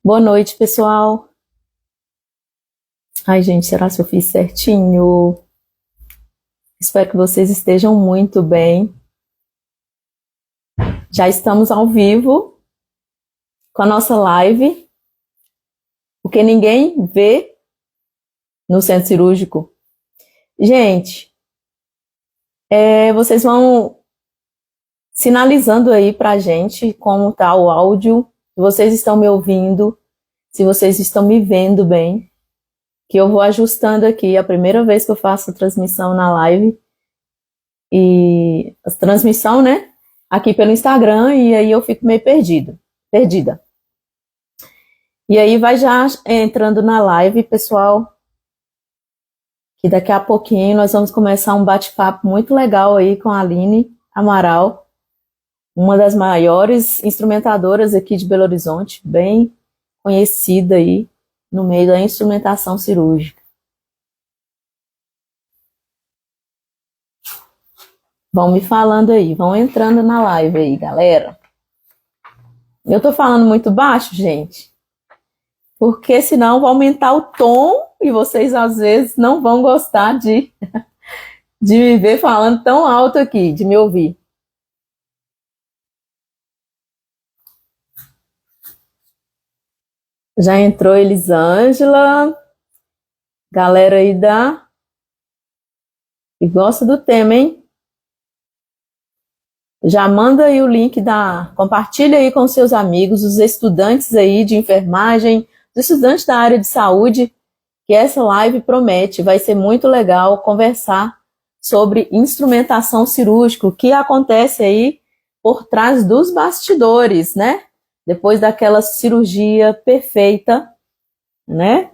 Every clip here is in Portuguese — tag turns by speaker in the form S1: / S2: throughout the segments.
S1: Boa noite, pessoal. Ai, gente, será que eu fiz certinho? Espero que vocês estejam muito bem. Já estamos ao vivo com a nossa live, porque ninguém vê no centro cirúrgico. Gente, vocês vão sinalizando aí pra gente como tá o áudio, se vocês estão me ouvindo, se vocês estão me vendo bem, que eu vou ajustando aqui. É a primeira vez que eu faço transmissão na live, e a transmissão, né, aqui pelo Instagram, e aí eu fico meio perdida. E aí vai já entrando na live, pessoal, que daqui a pouquinho nós vamos começar um bate-papo muito legal aí com a Aline Amaral, uma das maiores instrumentadoras aqui de Belo Horizonte, bem conhecida aí no meio da instrumentação cirúrgica. Vão me falando aí, vão entrando na live aí, galera. Eu tô falando muito baixo, gente, porque senão vou aumentar o tom e vocês às vezes não vão gostar de me ver falando tão alto aqui, de me ouvir. Já entrou Elisângela, galera aí que gosta do tema, hein? Já manda aí o link compartilha aí com seus amigos, os estudantes aí de enfermagem, os estudantes da área de saúde, que essa live promete, vai ser muito legal conversar sobre instrumentação cirúrgica, o que acontece aí por trás dos bastidores, né? Depois daquela cirurgia perfeita, né?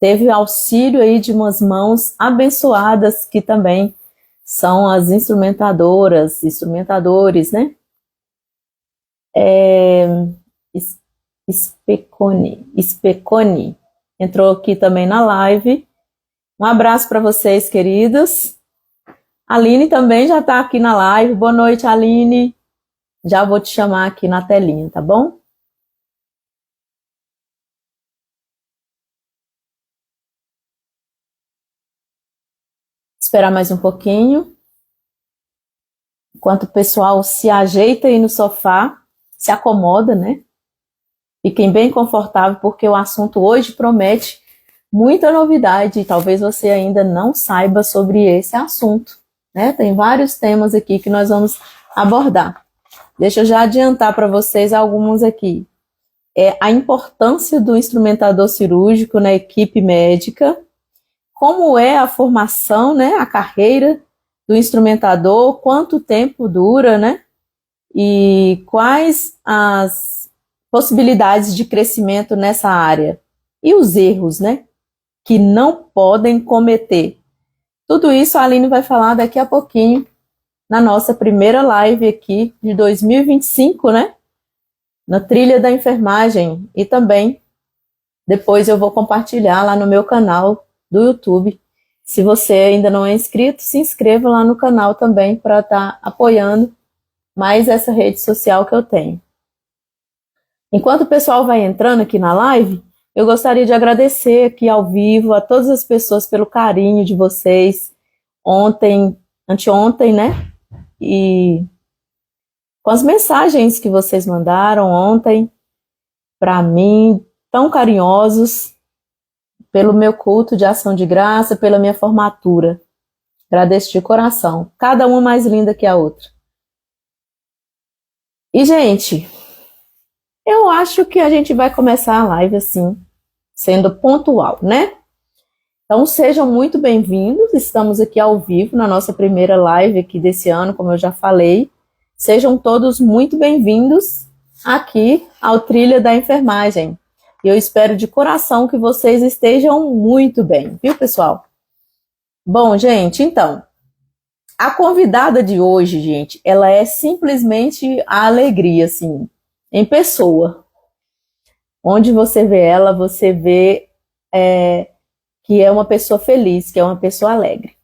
S1: Teve auxílio aí de umas mãos abençoadas, que também são as instrumentadores, né? Specone entrou aqui também na live. Um abraço para vocês, queridos. A Aline também já está aqui na live. Boa noite, Aline. Já vou te chamar aqui na telinha, tá bom? Esperar mais um pouquinho. Enquanto o pessoal se ajeita aí no sofá, se acomoda, né? Fiquem bem confortável, porque o assunto hoje promete muita novidade e talvez você ainda não saiba sobre esse assunto, né? Tem vários temas aqui que nós vamos abordar. Deixa eu já adiantar para vocês alguns aqui. A importância do instrumentador cirúrgico na equipe médica, como é a formação, né, a carreira do instrumentador, quanto tempo dura, né, e quais as possibilidades de crescimento nessa área, e os erros, né, que não podem cometer. Tudo isso a Aline vai falar daqui a pouquinho, na nossa primeira live aqui de 2025, né, na trilha da enfermagem, e também depois eu vou compartilhar lá no meu canal do YouTube. Se você ainda não é inscrito, se inscreva lá no canal também para estar apoiando mais essa rede social que eu tenho. Enquanto o pessoal vai entrando aqui na live, eu gostaria de agradecer aqui ao vivo a todas as pessoas pelo carinho de vocês anteontem, né? E com as mensagens que vocês mandaram ontem para mim, tão carinhosos, pelo meu culto de ação de graça, pela minha formatura. Agradeço de coração. Cada uma mais linda que a outra. E, gente, eu acho que a gente vai começar a live assim, sendo pontual, né? Então, sejam muito bem-vindos. Estamos aqui ao vivo na nossa primeira live aqui desse ano, como eu já falei. Sejam todos muito bem-vindos aqui ao Trilha da Enfermagem. E eu espero de coração que vocês estejam muito bem, viu, pessoal? Bom, gente, então, a convidada de hoje, gente, ela é simplesmente a alegria, assim, em pessoa. Onde você vê ela, você vê que é uma pessoa feliz, que é uma pessoa alegre.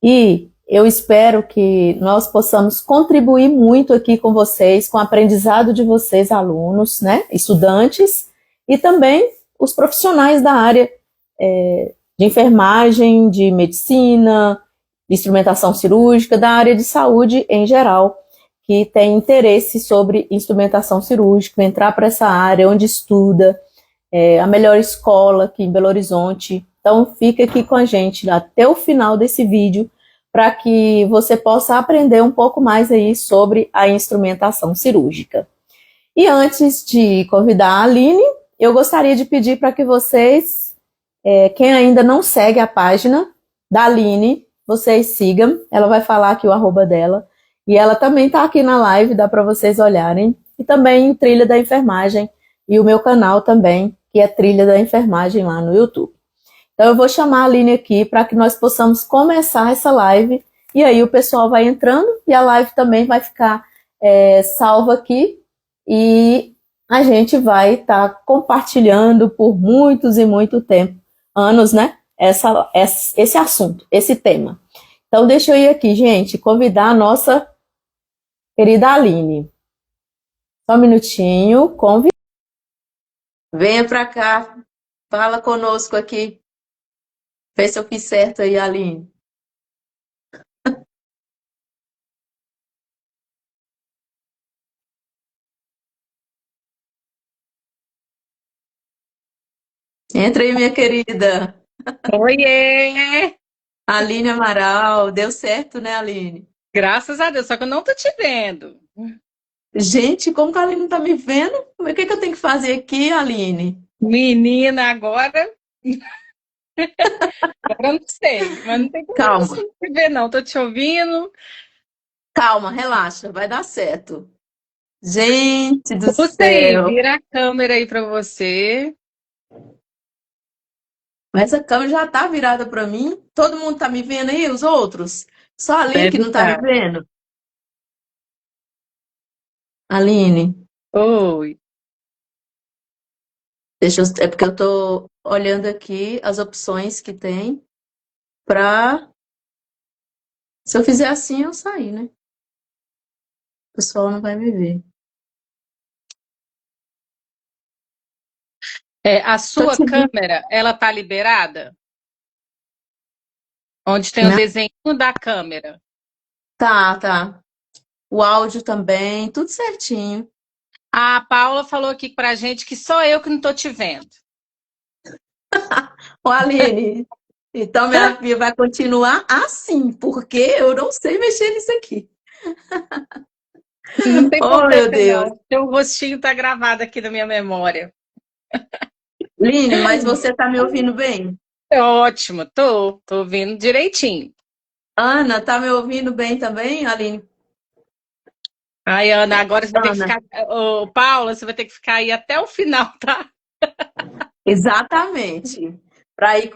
S1: E eu espero que nós possamos contribuir muito aqui com vocês, com o aprendizado de vocês, alunos, né, estudantes, e também os profissionais da área de enfermagem, de medicina, de instrumentação cirúrgica, da área de saúde em geral, que tem interesse sobre instrumentação cirúrgica, entrar para essa área, onde estuda, a melhor escola aqui em Belo Horizonte. Então, fica aqui com a gente até o final desse vídeo, para que você possa aprender um pouco mais aí sobre a instrumentação cirúrgica. E antes de convidar a Aline, eu gostaria de pedir para que vocês, quem ainda não segue a página da Aline, vocês sigam. Ela vai falar aqui o arroba dela. E ela também está aqui na live, dá para vocês olharem. E também Trilha da Enfermagem e o meu canal também, que é Trilha da Enfermagem lá no YouTube. Então eu vou chamar a Aline aqui para que nós possamos começar essa live. E aí o pessoal vai entrando e a live também vai ficar salva aqui. E a gente vai estar compartilhando por muitos e muito tempo, anos, né? Esse assunto, esse tema. Então deixa eu ir aqui, gente, convidar a nossa querida Aline. Só um minutinho, venha para cá, fala conosco aqui. Vê se eu fiz certo aí, Aline. Entra aí, minha querida.
S2: Oiê!
S1: Aline Amaral. Deu certo, né, Aline?
S2: Graças a Deus, só que eu não tô te vendo.
S1: Gente, como que a Aline não tá me vendo? O que que eu tenho que fazer aqui, Aline?
S2: Menina, agora eu não sei, mas não tem como eu
S1: Calma,
S2: te ver, não. Tô te ouvindo.
S1: calma, relaxa, vai dar certo. Gente do
S2: Puxa aí,
S1: céu.
S2: vira a câmera aí pra você.
S1: Mas a câmera já tá virada para mim. Todo mundo tá me vendo aí, os outros? Só a Aline que
S2: Deve
S1: não tá me
S2: estar.
S1: vendo? Aline,
S2: Oi.
S1: é porque eu tô olhando aqui as opções que tem pra. Se eu fizer assim, eu sair, né? O pessoal não vai me ver.
S2: A
S1: Tô
S2: sua
S1: te vendo.
S2: câmera, ela tá liberada? Onde tem o
S1: Né?
S2: desenho da câmera.
S1: Tá, tá. O áudio também, tudo certinho.
S2: A Paula falou aqui pra gente que só eu que não tô te vendo.
S1: Ô, Aline, então minha filha vai continuar assim, porque eu não sei mexer nisso aqui.
S2: Não tem
S1: Oh,
S2: problema,
S1: meu Deus.
S2: não. Seu rostinho tá gravado aqui na minha memória.
S1: Line, mas você tá me ouvindo bem?
S2: É ótimo, tô ouvindo direitinho.
S1: Ana, tá me ouvindo bem também, Aline?
S2: Ai, Ana, agora você vai ter que
S1: Ana,
S2: ficar. Ô, Paula, você vai ter que ficar aí até o final, tá?
S1: exatamente. Para ir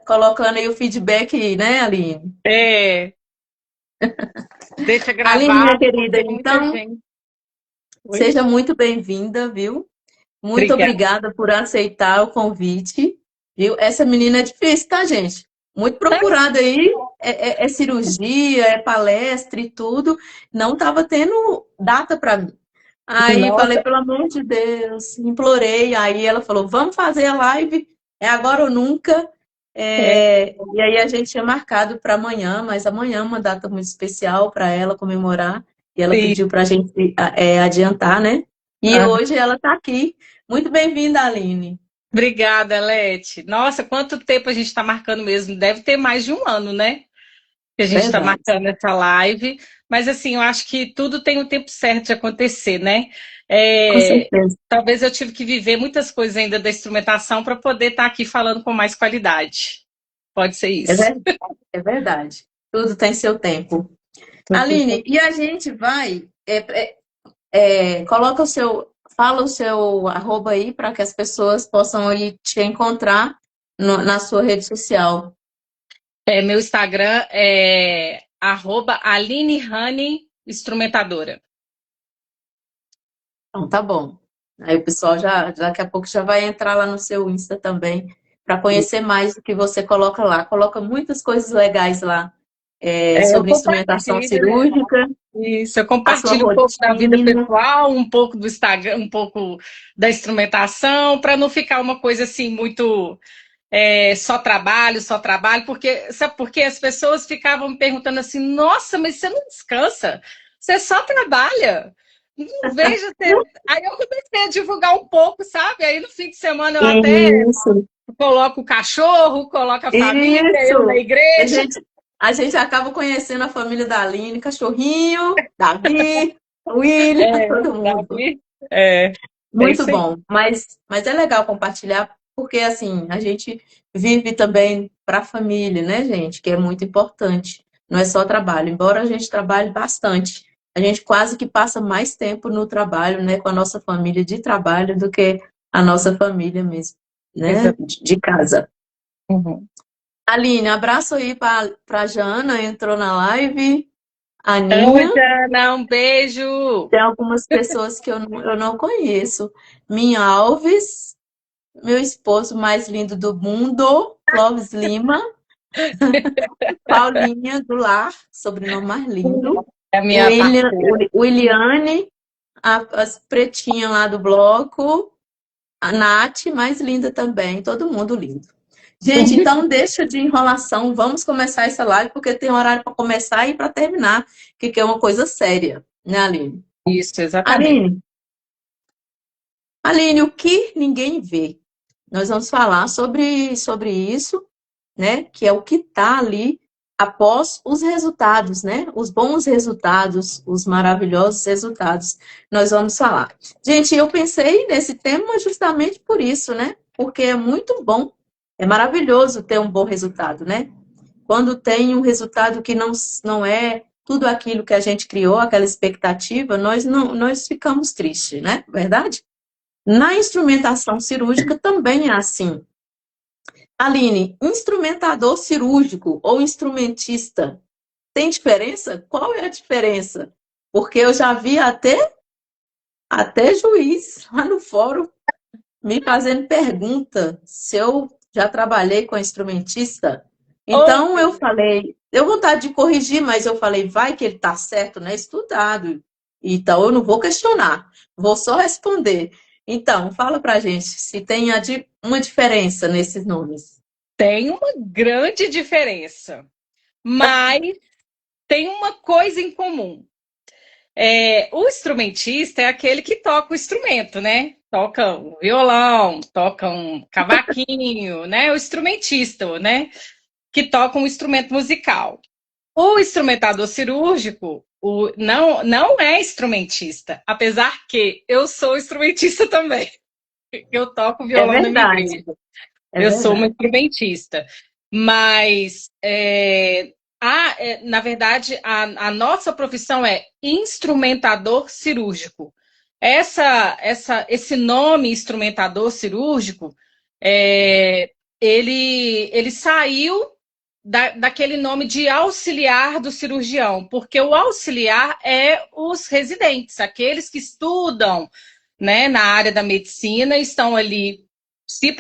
S1: colocando aí o feedback, né, Aline?
S2: É, deixa
S1: Aline, minha
S2: gravado,
S1: querida,
S2: porque muita
S1: então,
S2: gente. Oi?
S1: seja muito bem-vinda, viu? Muito
S2: Obrigada.
S1: obrigada por aceitar o convite, viu? Essa menina é difícil, tá, gente? Muito procurada aí, é cirurgia, é palestra e tudo. Não estava tendo data para mim. Aí falei,
S2: Nossa,
S1: pelo amor de Deus, implorei. Aí ela falou, vamos fazer a live, é agora ou nunca.
S2: é,
S1: E aí a gente tinha marcado para amanhã, mas amanhã é uma data muito especial para ela comemorar. E ela
S2: sim.
S1: pediu para a gente adiantar, né? E
S2: Ah,
S1: hoje ela está aqui. Muito bem-vinda, Aline.
S2: obrigada, Lete. Nossa, quanto tempo a gente está marcando mesmo? Deve ter mais de um ano, né? Que a gente está
S1: Verdade.
S2: marcando essa live. Mas assim, eu acho que tudo tem o tempo certo de acontecer, né?
S1: Com
S2: É,
S1: certeza.
S2: talvez eu tive que viver muitas coisas ainda da instrumentação para poder estar aqui falando com mais qualidade. Pode ser
S1: É
S2: isso.
S1: verdade. É verdade. Tudo tem seu tempo. Aline, e a gente vai. Coloca o seu. Fala o seu arroba aí para que as pessoas possam ir te encontrar na sua rede social.
S2: Meu Instagram é @AlineHoney Instrumentadora.
S1: Então, tá bom. Aí o pessoal já, daqui a pouco já vai entrar lá no seu Insta também para conhecer mais do que você coloca lá. Coloca muitas coisas legais lá.
S2: Eu
S1: sobre instrumentação
S2: compartilho, né?
S1: cirúrgica,
S2: Isso, eu
S1: a sua
S2: compartilho um pouco da vida
S1: rotina.
S2: pessoal, um pouco do Instagram, um pouco da instrumentação, para não ficar uma coisa assim muito só trabalho, porque sabe por quê? As pessoas ficavam me perguntando assim, nossa, mas você não descansa, você só trabalha. Não vejo você. Aí eu comecei a divulgar um pouco, sabe? Aí no fim de semana eu até
S1: Isso,
S2: coloco o cachorro, coloco a família, eu na
S1: isso. A
S2: igreja.
S1: gente, a gente acaba conhecendo a família da Aline, cachorrinho, Davi, William, todo mundo.
S2: Davi, é
S1: Muito
S2: isso aí.
S1: bom, mas é legal compartilhar, porque assim, a gente vive também para a família, né, gente? Que é muito importante. Não é só trabalho. Embora a gente trabalhe bastante, a gente quase que passa mais tempo no trabalho, né, com a nossa família de trabalho do que a nossa família mesmo, né,
S2: Exato.
S1: de casa.
S2: Uhum.
S1: Aline, abraço aí para Jana, entrou na live.
S2: Oi,
S1: Aninha,
S2: Jana, um beijo.
S1: tem algumas pessoas que eu não conheço. Minha Alves. Meu esposo mais lindo do mundo, Clóvis Lima, Paulinha Goulart, sobrenome mais lindo,
S2: É a minha parceira.
S1: Williane, as pretinhas lá do bloco, a Nath, mais linda também, todo mundo lindo. Gente, então deixa de enrolação, vamos começar essa live, porque tem horário para começar e para terminar, que é uma coisa séria, né, Aline?
S2: Isso, exatamente.
S1: Aline, Aline, o que ninguém vê? Nós vamos falar sobre isso, né? Que é o que está ali após os resultados, né? Os bons resultados, os maravilhosos resultados. Nós vamos falar. Gente, eu pensei nesse tema justamente por isso, né? Porque é muito bom, é maravilhoso ter um bom resultado, né? Quando tem um resultado que não é tudo aquilo que a gente criou, aquela expectativa, nós ficamos tristes, né? Verdade? Na instrumentação cirúrgica também é assim. Aline, instrumentador cirúrgico ou instrumentista, tem diferença? Qual é a diferença? Porque eu já vi até juiz lá no fórum me fazendo pergunta se eu já trabalhei com instrumentista.
S2: Oh,
S1: Então eu falei, deu vontade de corrigir, mas eu falei, vai que ele está certo, né? Estudado. Então eu não vou questionar, vou só responder. Então, fala pra gente se tem uma diferença nesses nomes.
S2: tem uma grande diferença, mas tem uma coisa em comum. O instrumentista é aquele que toca o instrumento, né? Toca um violão, toca um cavaquinho, né? O instrumentista, né? Que toca um instrumento musical. O instrumentador cirúrgico não é instrumentista, apesar que eu sou instrumentista também. Eu toco
S1: É
S2: violão na minha
S1: verdade,
S2: igreja.
S1: é
S2: Eu sou uma
S1: verdade.
S2: instrumentista. Mas, na verdade, a nossa profissão é instrumentador cirúrgico. Esse nome instrumentador cirúrgico, ele saiu daquele nome de auxiliar do cirurgião, porque o auxiliar é os residentes, aqueles que estudam, né, na área da medicina, estão ali se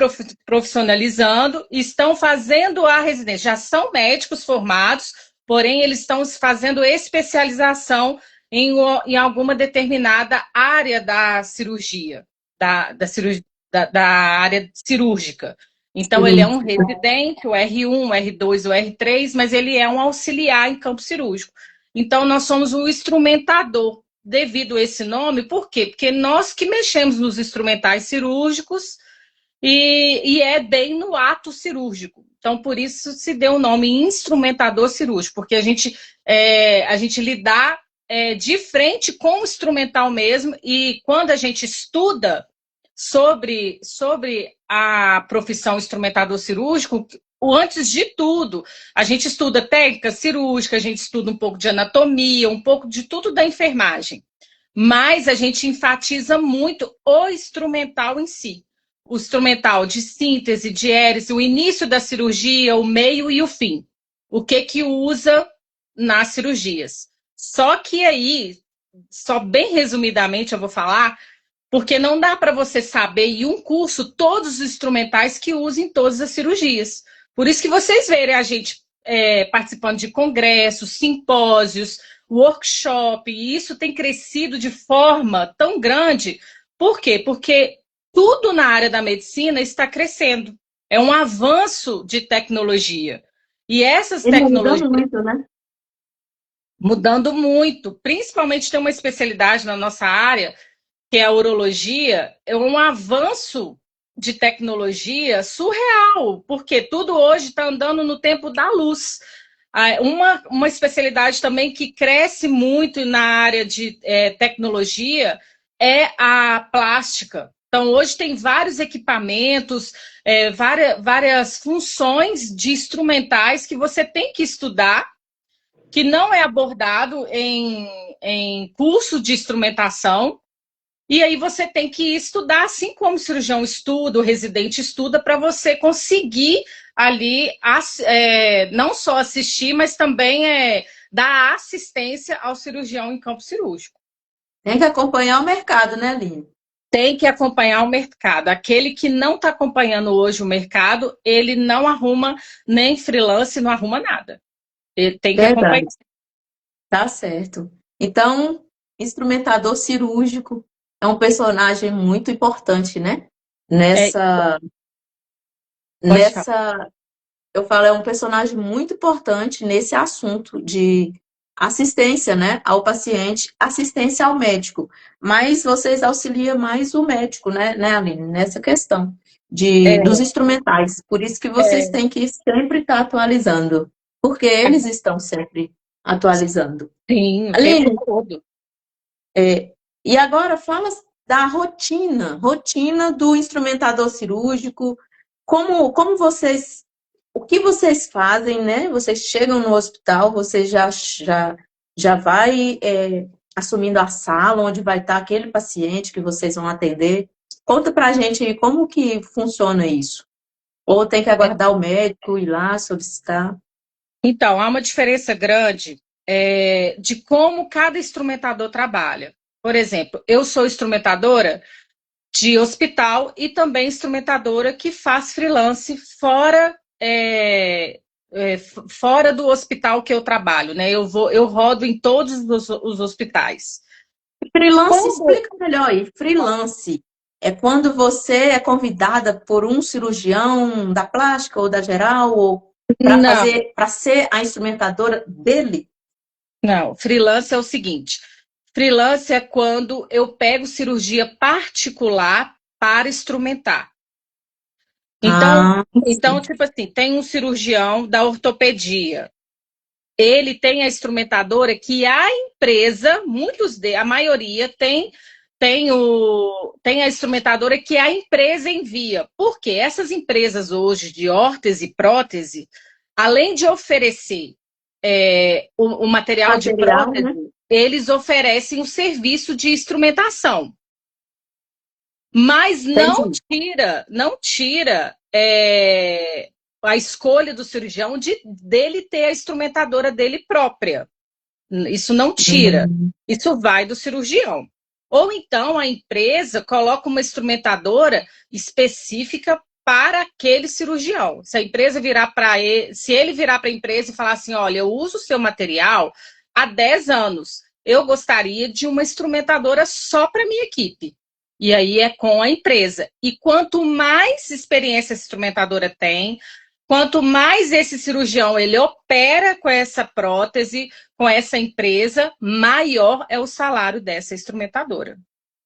S2: profissionalizando, estão fazendo a residência, já são médicos formados, porém eles estão fazendo especialização em alguma determinada área da cirurgia, da área cirúrgica. Então, ele é um
S1: Cirúrgico.
S2: residente, o R1, o R2, o R3, mas ele é um auxiliar em campo cirúrgico. Então, nós somos um instrumentador, devido a esse nome, por quê? Porque nós que mexemos nos instrumentais cirúrgicos e é bem no ato cirúrgico. Então, por isso se deu o nome instrumentador cirúrgico, porque a gente lidar de frente com o instrumental mesmo, e quando a gente estuda sobre a profissão instrumentador cirúrgico, antes de tudo, a gente estuda técnica cirúrgica, a gente estuda um pouco de anatomia, um pouco de tudo da enfermagem. Mas a gente enfatiza muito o instrumental em si. O instrumental de síntese, de hélice, o início da cirurgia, o meio e o fim. O que usa nas cirurgias. Só que aí, só bem resumidamente eu vou falar, porque não dá para você saber em um curso todos os instrumentais que usa em todas as cirurgias. Por isso que vocês verem a gente participando de congressos, simpósios, workshop, e isso tem crescido de forma tão grande. Por quê? Porque tudo na área da medicina está crescendo. É um avanço de tecnologia. E essas
S1: Ele muda
S2: tecnologias
S1: muito, né?
S2: mudando muito, principalmente tem uma especialidade na nossa área, que é a urologia, é um avanço de tecnologia surreal, porque tudo hoje está andando no tempo da luz. Uma especialidade também que cresce muito na área de tecnologia é a plástica. Então, hoje tem vários equipamentos, várias funções de instrumentais que você tem que estudar, que não é abordado em curso de instrumentação. E aí você tem que estudar, assim como o cirurgião estuda, o residente estuda, para você conseguir ali não só assistir, mas também dar assistência ao cirurgião em campo cirúrgico.
S1: Tem que acompanhar o mercado, né, Aline?
S2: Tem que acompanhar o mercado. Aquele que não está acompanhando hoje o mercado, ele não arruma nem freelance, não arruma nada. Ele tem que acompanhar.
S1: Verdade. Tá certo. Então, instrumentador cirúrgico é um personagem muito importante, né?
S2: É,
S1: Nessa,
S2: pode falar.
S1: nessa, eu falo, é um personagem muito importante nesse assunto de assistência, né, ao paciente, assistência ao médico. Mas vocês auxiliam mais o médico, né, Aline, nessa questão dos instrumentais. Por isso que vocês
S2: É,
S1: têm que sempre estar atualizando, porque eles estão sempre atualizando.
S2: sim, o tempo
S1: Aline,
S2: todo.
S1: e agora fala da rotina do instrumentador cirúrgico, como vocês, o que vocês fazem, né? Vocês chegam no hospital, você já vai assumindo a sala onde vai estar aquele paciente que vocês vão atender. Conta pra gente aí como que funciona isso. Ou tem que aguardar o médico ir lá solicitar?
S2: Então, há uma diferença grande de como cada instrumentador trabalha. Por exemplo, eu sou instrumentadora de hospital e também instrumentadora que faz freelance fora do hospital que eu trabalho, né? Eu rodo em todos os hospitais.
S1: Freelance,
S2: Como?
S1: explica melhor aí. Freelance é quando você é convidada por um cirurgião da plástica ou da geral ou
S2: Não,
S1: para ser a instrumentadora dele?
S2: não. Freelance é o seguinte: freelance é quando eu pego cirurgia particular para instrumentar. Então,
S1: Ah,
S2: então,
S1: sim.
S2: tipo assim, tem um cirurgião da ortopedia. Ele tem a instrumentadora que a empresa, a maioria tem a instrumentadora que a empresa envia. Por quê? Essas empresas hoje de órtese e prótese, além de oferecer o material de
S1: Material, né?
S2: prótese, eles oferecem um serviço de instrumentação. Mas
S1: Entendi.
S2: não tira a escolha do cirurgião dele ter a instrumentadora dele própria. Isso não tira.
S1: Hum,
S2: Isso vai do cirurgião. Ou então a empresa coloca uma instrumentadora específica para aquele cirurgião. Se a empresa virar para ele, se ele virar para a empresa e falar assim, olha, eu uso o seu material há 10 anos, eu gostaria de uma instrumentadora só para minha equipe. E aí é com a empresa. E quanto mais experiência essa instrumentadora tem, quanto mais esse cirurgião ele opera com essa prótese, com essa empresa, maior é o salário dessa instrumentadora.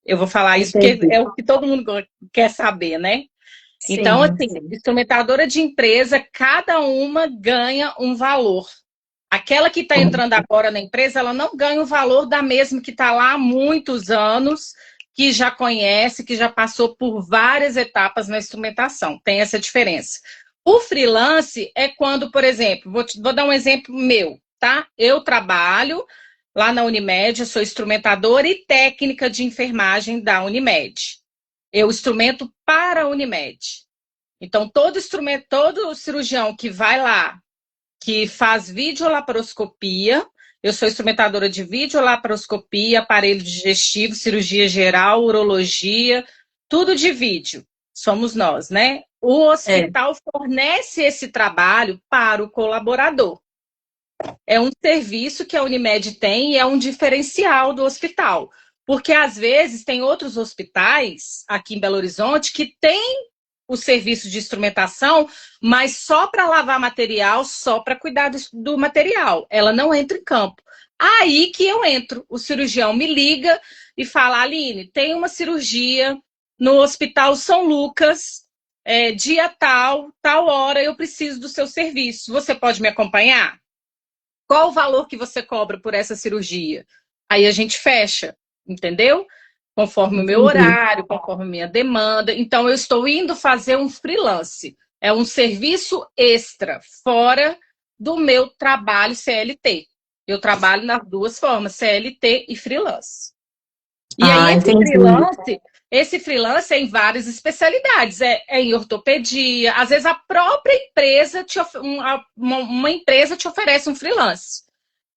S2: Eu vou falar isso porque
S1: entendi.
S2: é o que todo mundo quer saber, né? Então,
S1: Sim,
S2: assim,
S1: sim.
S2: instrumentadora de empresa, cada uma ganha um valor. Aquela que está entrando agora na empresa, ela não ganha o valor da mesma que está lá há muitos anos, que já conhece, que já passou por várias etapas na instrumentação. Tem essa diferença. O freelance é quando, por exemplo, vou dar um exemplo meu, tá? Eu trabalho lá na Unimed, eu sou instrumentadora e técnica de enfermagem da Unimed. Eu instrumento para a Unimed. Então, todo cirurgião que vai lá, que faz videolaparoscopia, eu sou instrumentadora de videolaparoscopia, aparelho digestivo, cirurgia geral, urologia, tudo de vídeo. Somos nós, né? O
S1: É.
S2: hospital fornece esse trabalho para o colaborador. É um serviço que a Unimed tem e é um diferencial do hospital. Porque, às vezes, tem outros hospitais aqui em Belo Horizonte que têm o serviço de instrumentação, mas só para lavar material, só para cuidar do material. Ela não entra em campo. Aí que eu entro. O cirurgião me liga e fala: Aline, tem uma cirurgia no Hospital São Lucas, dia tal, tal hora, eu preciso do seu serviço. Você pode me acompanhar? Qual o valor que você cobra por essa cirurgia? Aí a gente fecha, entendeu? Conforme o meu
S1: Entendi.
S2: horário, conforme a minha demanda. Então, eu estou indo fazer um freelance. É um serviço extra, fora do meu trabalho CLT. Eu trabalho nas duas formas, CLT e freelance. E aí,
S1: Ah, entendi.
S2: esse freelance é em várias especialidades. É em ortopedia. Às vezes, a própria empresa, uma empresa te oferece um freelance.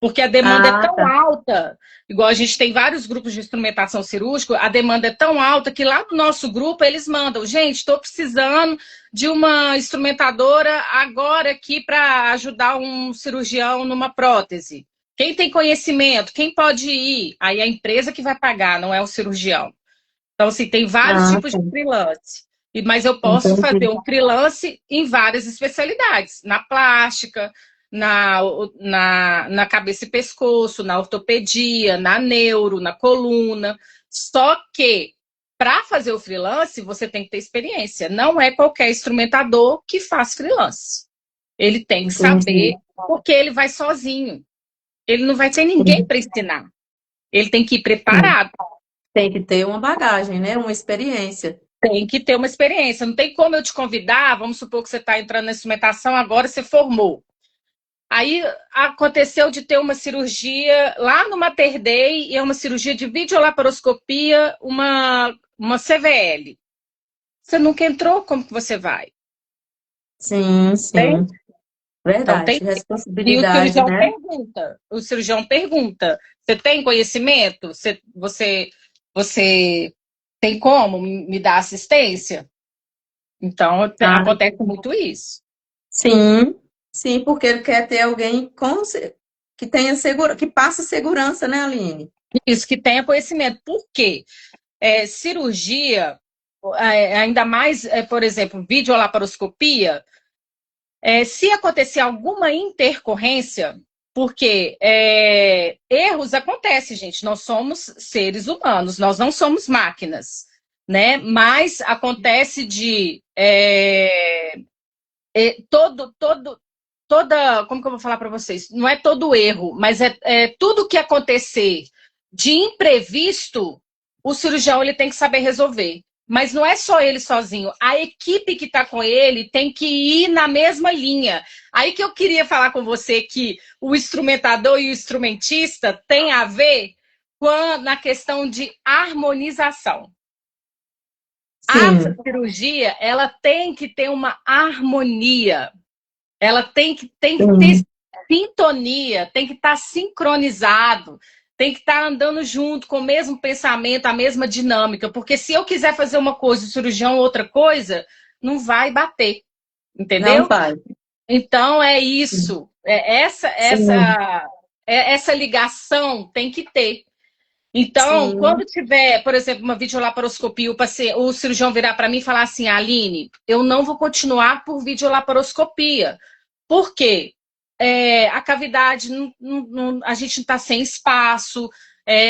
S2: Porque a demanda é
S1: Ah,
S2: tão
S1: tá.
S2: alta, igual a gente tem vários grupos de instrumentação cirúrgica, a demanda é tão alta que lá no nosso grupo eles mandam, gente, estou precisando de uma instrumentadora agora aqui para ajudar um cirurgião numa prótese. Quem tem conhecimento, quem pode ir? Aí é a empresa que vai pagar, não é o cirurgião. Então, assim, tem vários
S1: Ah,
S2: tipos
S1: tá.
S2: de freelance. Mas eu posso
S1: Entendi.
S2: fazer um freelance em várias especialidades. Na plástica, na, na cabeça e pescoço, na ortopedia, na neuro, na coluna. Só que, para fazer o freelance, você tem que ter experiência. Não é qualquer instrumentador que faz freelance. Ele tem que saber,
S1: Entendi.
S2: porque ele vai sozinho. Ele não vai ter ninguém
S1: Sim,
S2: para ensinar. Ele tem que ir
S1: sim.
S2: preparado.
S1: Tem que ter uma bagagem, né? Uma experiência.
S2: Tem que ter uma experiência. Não tem como eu te convidar. Vamos supor que você está entrando na instrumentação, agora você formou. Aí aconteceu de ter uma cirurgia lá no Mater Dei, e é uma cirurgia de videolaparoscopia, uma CVL. Você nunca entrou, como que você vai?
S1: Sim,
S2: Tem?
S1: sim.
S2: Então
S1: Verdade.
S2: tem. E
S1: Responsabilidade, né?
S2: O cirurgião pergunta, você tem conhecimento? Você tem como me dar assistência? Então
S1: Ah,
S2: acontece muito isso.
S1: sim, sim, porque ele quer ter alguém que tenha que passe segurança, né, Aline?
S2: Isso, que tenha conhecimento. Por quê? Cirurgia, ainda mais, por exemplo, videolaparoscopia, se acontecer alguma intercorrência, porque erros acontecem, gente. Nós somos seres humanos, nós não somos máquinas, né? Mas acontece de toda, como que eu vou falar para vocês? Não é todo erro, mas é tudo que acontecer de imprevisto, o cirurgião ele tem que saber resolver. Mas não é só ele sozinho. A equipe que está com ele tem que ir na mesma linha. Aí que eu queria falar com você que o instrumentador e o instrumentista têm a ver na questão de harmonização. A
S1: Sim,
S2: cirurgia, ela tem que ter uma harmonia. Ela tem que ter
S1: sim,
S2: sintonia, tem que estar sincronizado, tem que estar andando junto com o mesmo pensamento, a mesma dinâmica. Porque se eu quiser fazer uma coisa e o cirurgião outra coisa, não vai bater,
S1: não
S2: entendeu?
S1: faz.
S2: Então é
S1: Sim,
S2: isso.
S1: sim,
S2: Essa ligação tem que ter. Então,
S1: sim,
S2: quando tiver, por exemplo, uma videolaparoscopia, o cirurgião virar para mim e falar assim, Aline, eu não vou continuar por videolaparoscopia. Por quê? A cavidade, a gente não está sem espaço,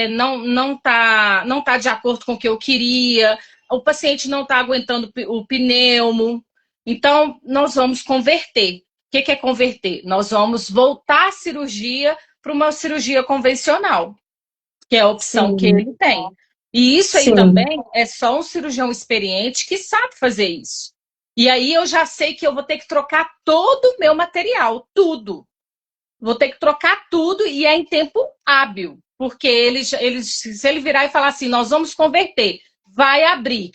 S2: não tá de acordo com o que eu queria, o paciente não está aguentando o pneumo. Então, nós vamos converter. O que que é converter? Nós vamos voltar a cirurgia para uma cirurgia convencional, que é a opção que
S1: sim,
S2: ele tem. E isso aí
S1: sim,
S2: também é só um cirurgião experiente que sabe fazer isso. E aí eu já sei que eu vou ter que trocar todo o meu material, tudo. Vou ter que trocar tudo e é em tempo hábil. Porque se ele virar e falar assim, nós vamos converter, vai abrir.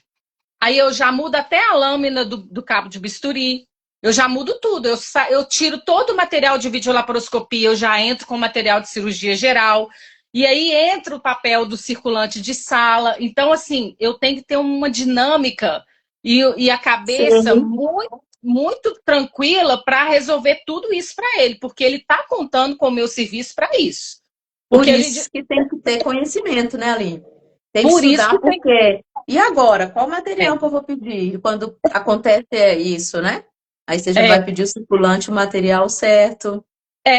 S2: Aí eu já mudo até a lâmina do cabo de bisturi. Eu já mudo tudo. Eu tiro todo o material de videolaparoscopia, eu já entro com material de cirurgia geral. E aí entra o papel do circulante de sala. Então, assim, eu tenho que ter uma dinâmica e a cabeça
S3: Sim.
S2: muito, muito tranquila para resolver tudo isso para ele, porque ele está contando com o meu serviço para isso.
S3: Por
S2: Porque a gente,
S3: isso que tem que ter conhecimento, né, Aline? Tem que
S2: por isso
S3: estudar
S2: que tem.
S3: porque. E agora, qual
S2: É,
S3: material que eu vou pedir quando acontece isso, né? Aí você já
S2: é,
S3: vai pedir o circulante, o material certo.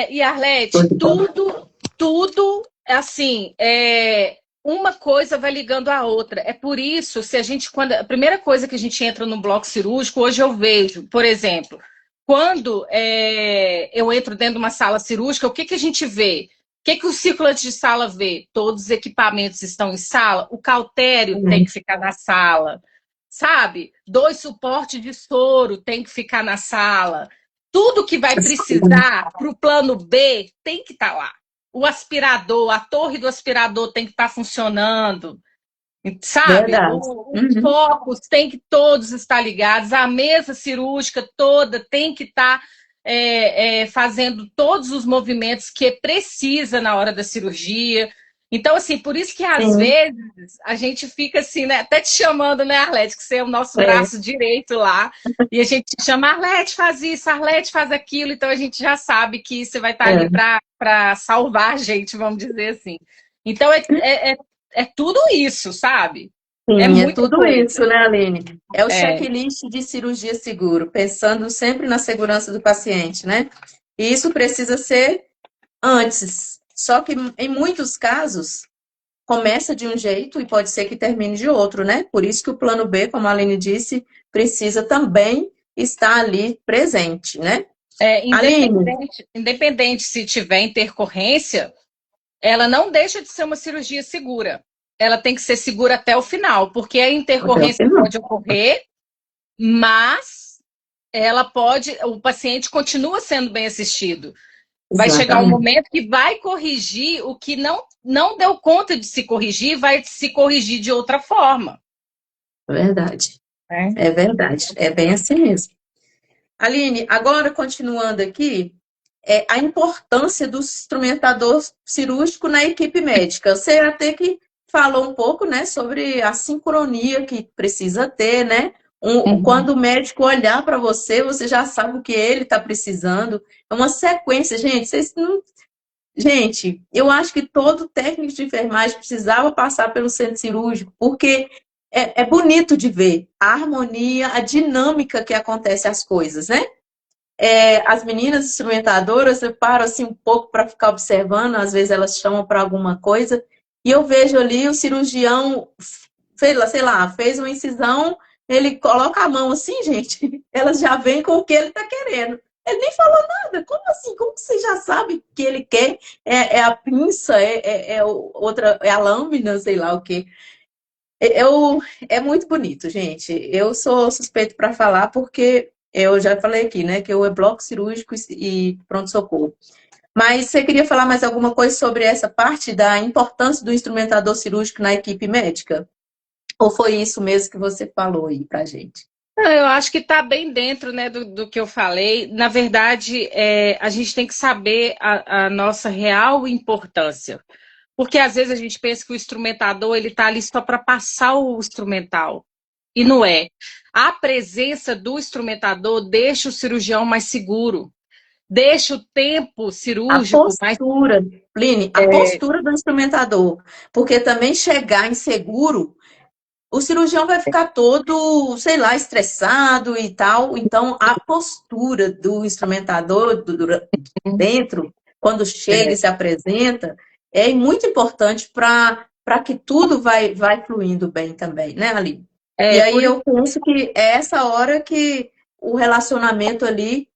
S2: e Arlete,
S3: Tudo bom.
S2: tudo, assim, uma coisa vai ligando à outra. É por isso, se a gente, quando a primeira coisa que a gente entra no bloco cirúrgico, hoje eu vejo, por exemplo, quando eu entro dentro de uma sala cirúrgica, o que que a gente vê? O que que o circulante de sala vê? Todos os equipamentos estão em sala, o cautério tem que ficar na sala, sabe? 2 suportes de soro tem que ficar na sala. Tudo que vai precisar para o plano B tem que estar lá. O aspirador, a torre do aspirador tem que estar funcionando, sabe?
S3: Verdade.
S2: Os
S3: Uhum.
S2: focos têm que todos estar ligados, a mesa cirúrgica toda tem que estar fazendo todos os movimentos que precisa na hora da cirurgia. Então, assim, por isso que às
S3: Sim.
S2: vezes a gente fica assim, né? Até te chamando, né, Arlete, que você é o nosso
S3: É,
S2: braço direito lá. E a gente te chama, Arlete, faz isso, Arlete, faz aquilo. Então a gente já sabe que você vai estar ali
S3: é.
S2: para salvar a gente, vamos dizer assim. Então é tudo isso, sabe? É
S3: Sim, é
S2: muita
S3: tudo isso,
S2: coisa.
S3: né, Aline? É o
S2: É,
S3: checklist de cirurgia seguro, pensando sempre na segurança do paciente, né? E isso precisa ser antes. Só que em muitos casos começa de um jeito e pode ser que termine de outro, né? Por isso que o plano B, como a Aline disse, precisa também estar ali presente, né? Aline,
S2: independente se tiver intercorrência, ela não deixa de ser uma cirurgia segura. Ela tem que ser segura até o final, porque a
S3: até o
S2: intercorrência
S3: final.
S2: pode ocorrer, mas ela pode, o paciente continua sendo bem assistido. Vai chegar um
S3: Exatamente.
S2: momento que vai corrigir o que não deu conta de se corrigir, vai se corrigir de outra forma.
S3: Verdade.
S2: Né?
S3: É verdade. É bem assim mesmo. Aline, agora continuando aqui, a importância do instrumentador cirúrgico na equipe médica. Você até que falou um pouco, né, sobre a sincronia que precisa ter, né?
S2: Uhum.
S3: Quando o médico olhar para você, você já sabe o que ele está precisando. É uma sequência, gente. Vocês não... Gente, eu acho que todo técnico de enfermagem precisava passar pelo centro cirúrgico, porque é bonito de ver a harmonia, a dinâmica que acontece as coisas, né? As meninas instrumentadoras, eu paro assim um pouco para ficar observando, às vezes elas chamam para alguma coisa, e eu vejo ali o cirurgião, sei lá, fez uma incisão, ele coloca a mão assim, gente, elas já vêm com o que ele está querendo. Ele nem falou nada. Como assim? Como que você já sabe o que ele quer? É a pinça, outra, é a lâmina, sei lá o quê. É muito bonito, gente. Eu sou suspeito para falar porque eu já falei aqui, né, que eu é bloco cirúrgico e pronto-socorro. Mas você queria falar mais alguma coisa sobre essa parte da importância do instrumentador cirúrgico na equipe médica? Ou foi isso mesmo que você falou aí pra gente?
S2: Eu acho que está bem dentro, né, do que eu falei. Na verdade, a gente tem que saber a nossa real importância. Porque às vezes a gente pensa que o instrumentador ele está ali só para passar o instrumental. E não é. A presença do instrumentador deixa o cirurgião mais seguro, deixa o tempo
S3: A
S2: cirúrgico mais.
S3: postura, Pline, a postura do instrumentador. Porque também chegar inseguro, o cirurgião vai ficar todo, sei lá, estressado e tal. Então, a postura do instrumentador dentro, quando chega e se apresenta, é muito importante para que tudo vai fluindo bem também, né, Aline? E aí
S2: Por isso.
S3: eu penso que é essa hora que o relacionamento ali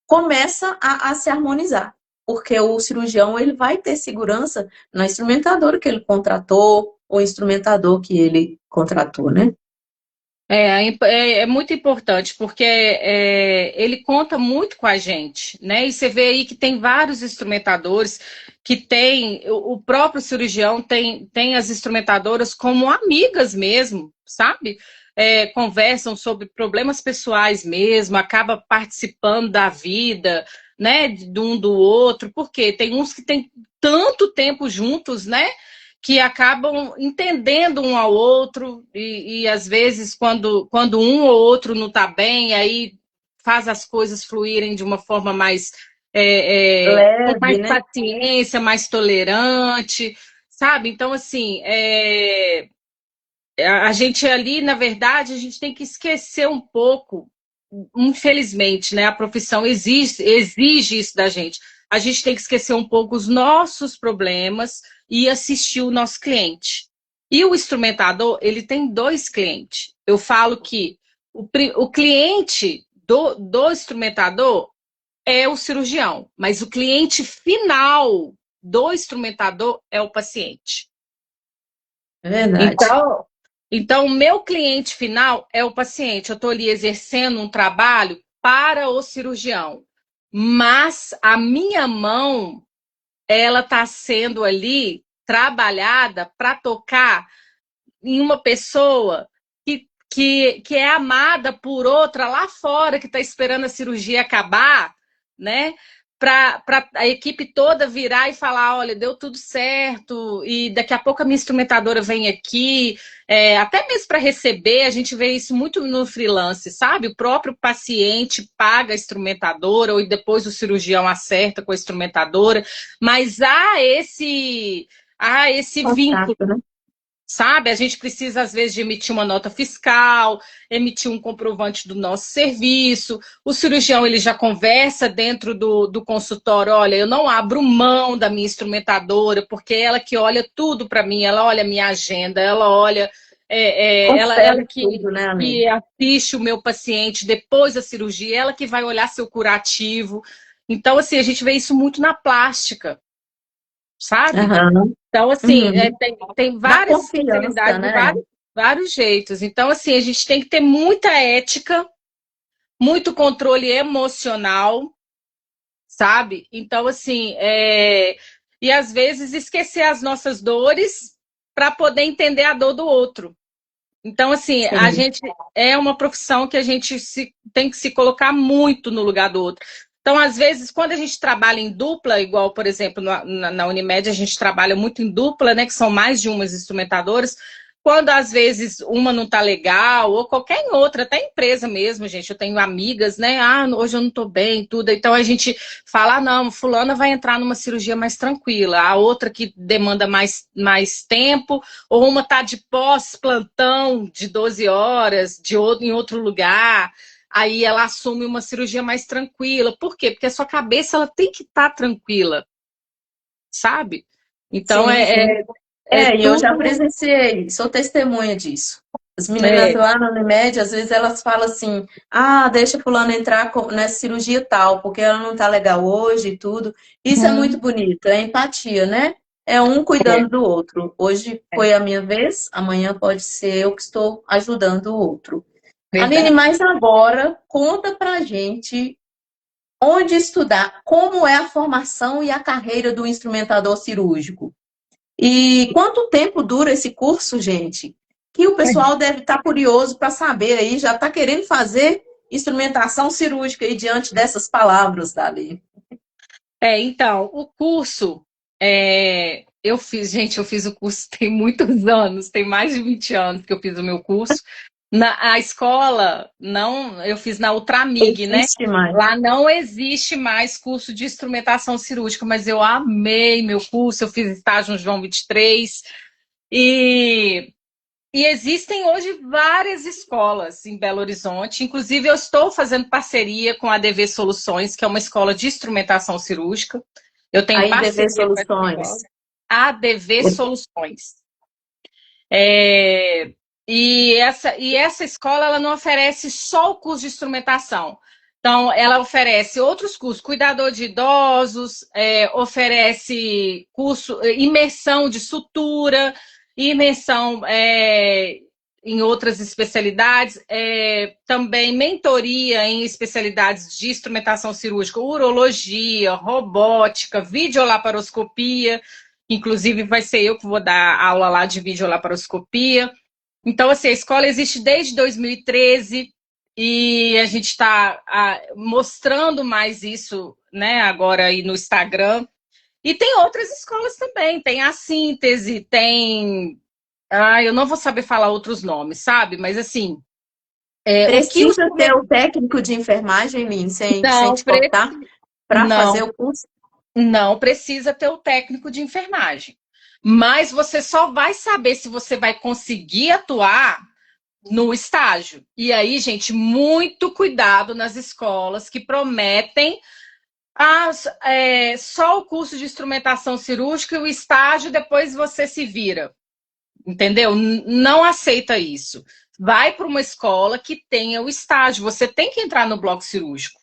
S3: começa a se harmonizar. Porque o cirurgião ele vai ter segurança na instrumentadora que ele contratou, ou instrumentador que ele contratou, né?
S2: É muito importante, porque ele conta muito com a gente, né? E você vê aí que tem vários instrumentadores que tem, o próprio cirurgião tem as instrumentadoras como amigas mesmo, sabe? Conversam sobre problemas pessoais mesmo, acaba participando da vida, né? De um do outro, porque tem uns que têm tanto tempo juntos, né? que acabam entendendo um ao outro e às vezes quando um ou outro não está bem, aí faz as coisas fluírem de uma forma mais com
S3: Leve,
S2: mais
S3: né?
S2: paciência, mais tolerante, sabe? Então, assim, a gente ali, na verdade, a gente tem que esquecer um pouco, infelizmente, né? A profissão exige isso da gente. A gente tem que esquecer um pouco os nossos problemas e assistir o nosso cliente. E o instrumentador, ele tem dois clientes. Eu falo que o cliente do instrumentador é o cirurgião, mas o cliente final do instrumentador é o paciente.
S3: É verdade.
S2: Então, o meu cliente final é o paciente. Eu estou ali exercendo um trabalho para o cirurgião, mas a minha mão, ela está sendo ali trabalhada para tocar em uma pessoa que é amada por outra lá fora, que está esperando a cirurgia acabar, né? Para a equipe toda virar e falar, olha, deu tudo certo, e daqui a pouco a minha instrumentadora vem aqui, até mesmo para receber, a gente vê isso muito no freelance, sabe? O próprio paciente paga a instrumentadora, ou depois o cirurgião acerta com a instrumentadora, mas há esse vínculo,
S3: Contato, né?
S2: sabe? A gente precisa, às vezes, de emitir uma nota fiscal, emitir um comprovante do nosso serviço. O cirurgião ele já conversa dentro do consultório: olha, eu não abro mão da minha instrumentadora, porque é ela que olha tudo para mim, ela olha a minha agenda, ela olha. Ela
S3: Confere tudo, né, amigo?
S2: que assiste o meu paciente depois da cirurgia, ela que vai olhar seu curativo. Então, assim, a gente vê isso muito na plástica, sabe?
S3: Aham.
S2: Então, assim,
S3: Uhum.
S2: tem
S3: Da
S2: várias
S3: confiança,
S2: especialidades e
S3: né?
S2: vários jeitos. Então, assim, a gente tem que ter muita ética, muito controle emocional, sabe? Então, assim, e às vezes esquecer as nossas dores para poder entender a dor do outro. Então, assim, a
S3: Sim.
S2: gente é uma profissão que a gente tem que se colocar muito no lugar do outro. Então, às vezes, quando a gente trabalha em dupla, igual, por exemplo, na Unimed, a gente trabalha muito em dupla, né? Que são mais de umas instrumentadoras. Quando, às vezes, uma não tá legal, ou qualquer outra, até empresa mesmo, gente. Eu tenho amigas, né? Ah, hoje eu não tô bem, tudo. Então, a gente fala: ah, não, fulana vai entrar numa cirurgia mais tranquila. A outra que demanda mais tempo, ou uma tá de pós-plantão de 12 horas, em outro lugar, aí ela assume uma cirurgia mais tranquila. Por quê? Porque a sua cabeça ela tem que estar tranquila, sabe? Então
S3: Sim, sim.
S2: é
S3: E eu já
S2: tudo.
S3: presenciei, sou testemunha disso. As meninas
S2: É,
S3: lá na Unimed, às vezes elas falam assim: ah, deixa fulano entrar nessa cirurgia tal, porque ela não tá legal hoje e tudo. Isso é muito bonito, é empatia, né? É um
S2: é,
S3: cuidando do outro. Hoje
S2: é
S3: foi a minha vez, amanhã pode ser eu que estou ajudando o outro. Aline,
S2: verdade.
S3: mas agora conta pra gente onde estudar, como é a formação e a carreira do instrumentador cirúrgico. E quanto tempo dura esse curso, gente? Que o pessoal deve estar curioso para saber aí, já está querendo fazer instrumentação cirúrgica aí diante dessas palavras, Dali.
S2: Então, o curso, eu fiz o curso tem muitos anos, tem mais de 20 anos que eu fiz o meu curso. A escola, não, eu fiz na Ultramig, né?
S3: Existe mais.
S2: Lá não existe mais curso de instrumentação cirúrgica, mas eu amei meu curso, eu fiz estágio no João 23, e, e existem hoje várias escolas em Belo Horizonte, inclusive eu estou fazendo parceria com a ADV Soluções, que é uma escola de instrumentação cirúrgica. Eu
S3: A
S2: tenho
S3: IDV
S2: parceria com essa
S3: Soluções.
S2: escola, ADV Soluções. É, e essa escola ela não oferece só o curso de instrumentação. Então, ela oferece outros cursos, cuidador de idosos, oferece curso, imersão de sutura, imersão em outras especialidades, também mentoria em especialidades de instrumentação cirúrgica, urologia, robótica, videolaparoscopia. Inclusive, vai ser eu que vou dar aula lá de videolaparoscopia. Então, assim, a escola existe desde 2013 e a gente está mostrando mais isso, né, agora aí no Instagram. E tem outras escolas também, tem a Síntese, tem... eu não vou saber falar outros nomes, sabe? Mas assim, o que
S3: Precisa ter o técnico de enfermagem, Lin, sem
S2: não,
S3: te cortar, para fazer
S2: não,
S3: o curso?
S2: não precisa ter o técnico de enfermagem. Mas você só vai saber se você vai conseguir atuar no estágio. E aí, gente, muito cuidado nas escolas que prometem só o curso de instrumentação cirúrgica e o estágio, depois você se vira. Entendeu? Não aceita isso. Vai para uma escola que tenha o estágio. Você tem que entrar no bloco cirúrgico.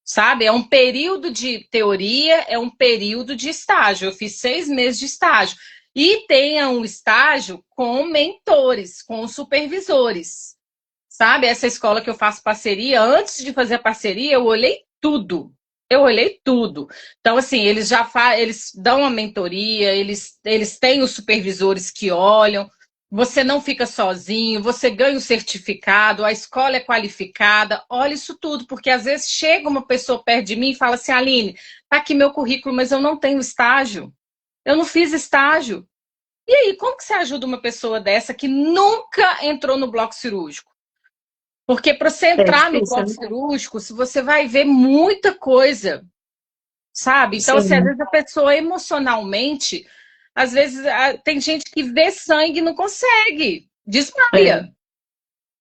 S2: Sabe? É um período de teoria, é um período de estágio. Eu fiz 6 meses de estágio. E tenha um estágio com mentores, com supervisores. Sabe? Essa escola que eu faço parceria, antes de fazer a parceria, eu olhei tudo. Eu olhei tudo. Então, assim, eles dão a mentoria, eles têm os supervisores que olham, você não fica sozinho, você ganha o certificado, a escola é qualificada, olha isso tudo, porque às vezes chega uma pessoa perto de mim e fala assim, Aline, tá aqui meu currículo, mas eu não tenho estágio, eu não fiz estágio. E aí, como que você ajuda uma pessoa dessa que nunca entrou no bloco cirúrgico? Porque para você entrar no bloco cirúrgico, você vai ver muita coisa, sabe? Então, assim, às vezes a pessoa emocionalmente, às vezes tem gente que vê sangue e não consegue, desmaia.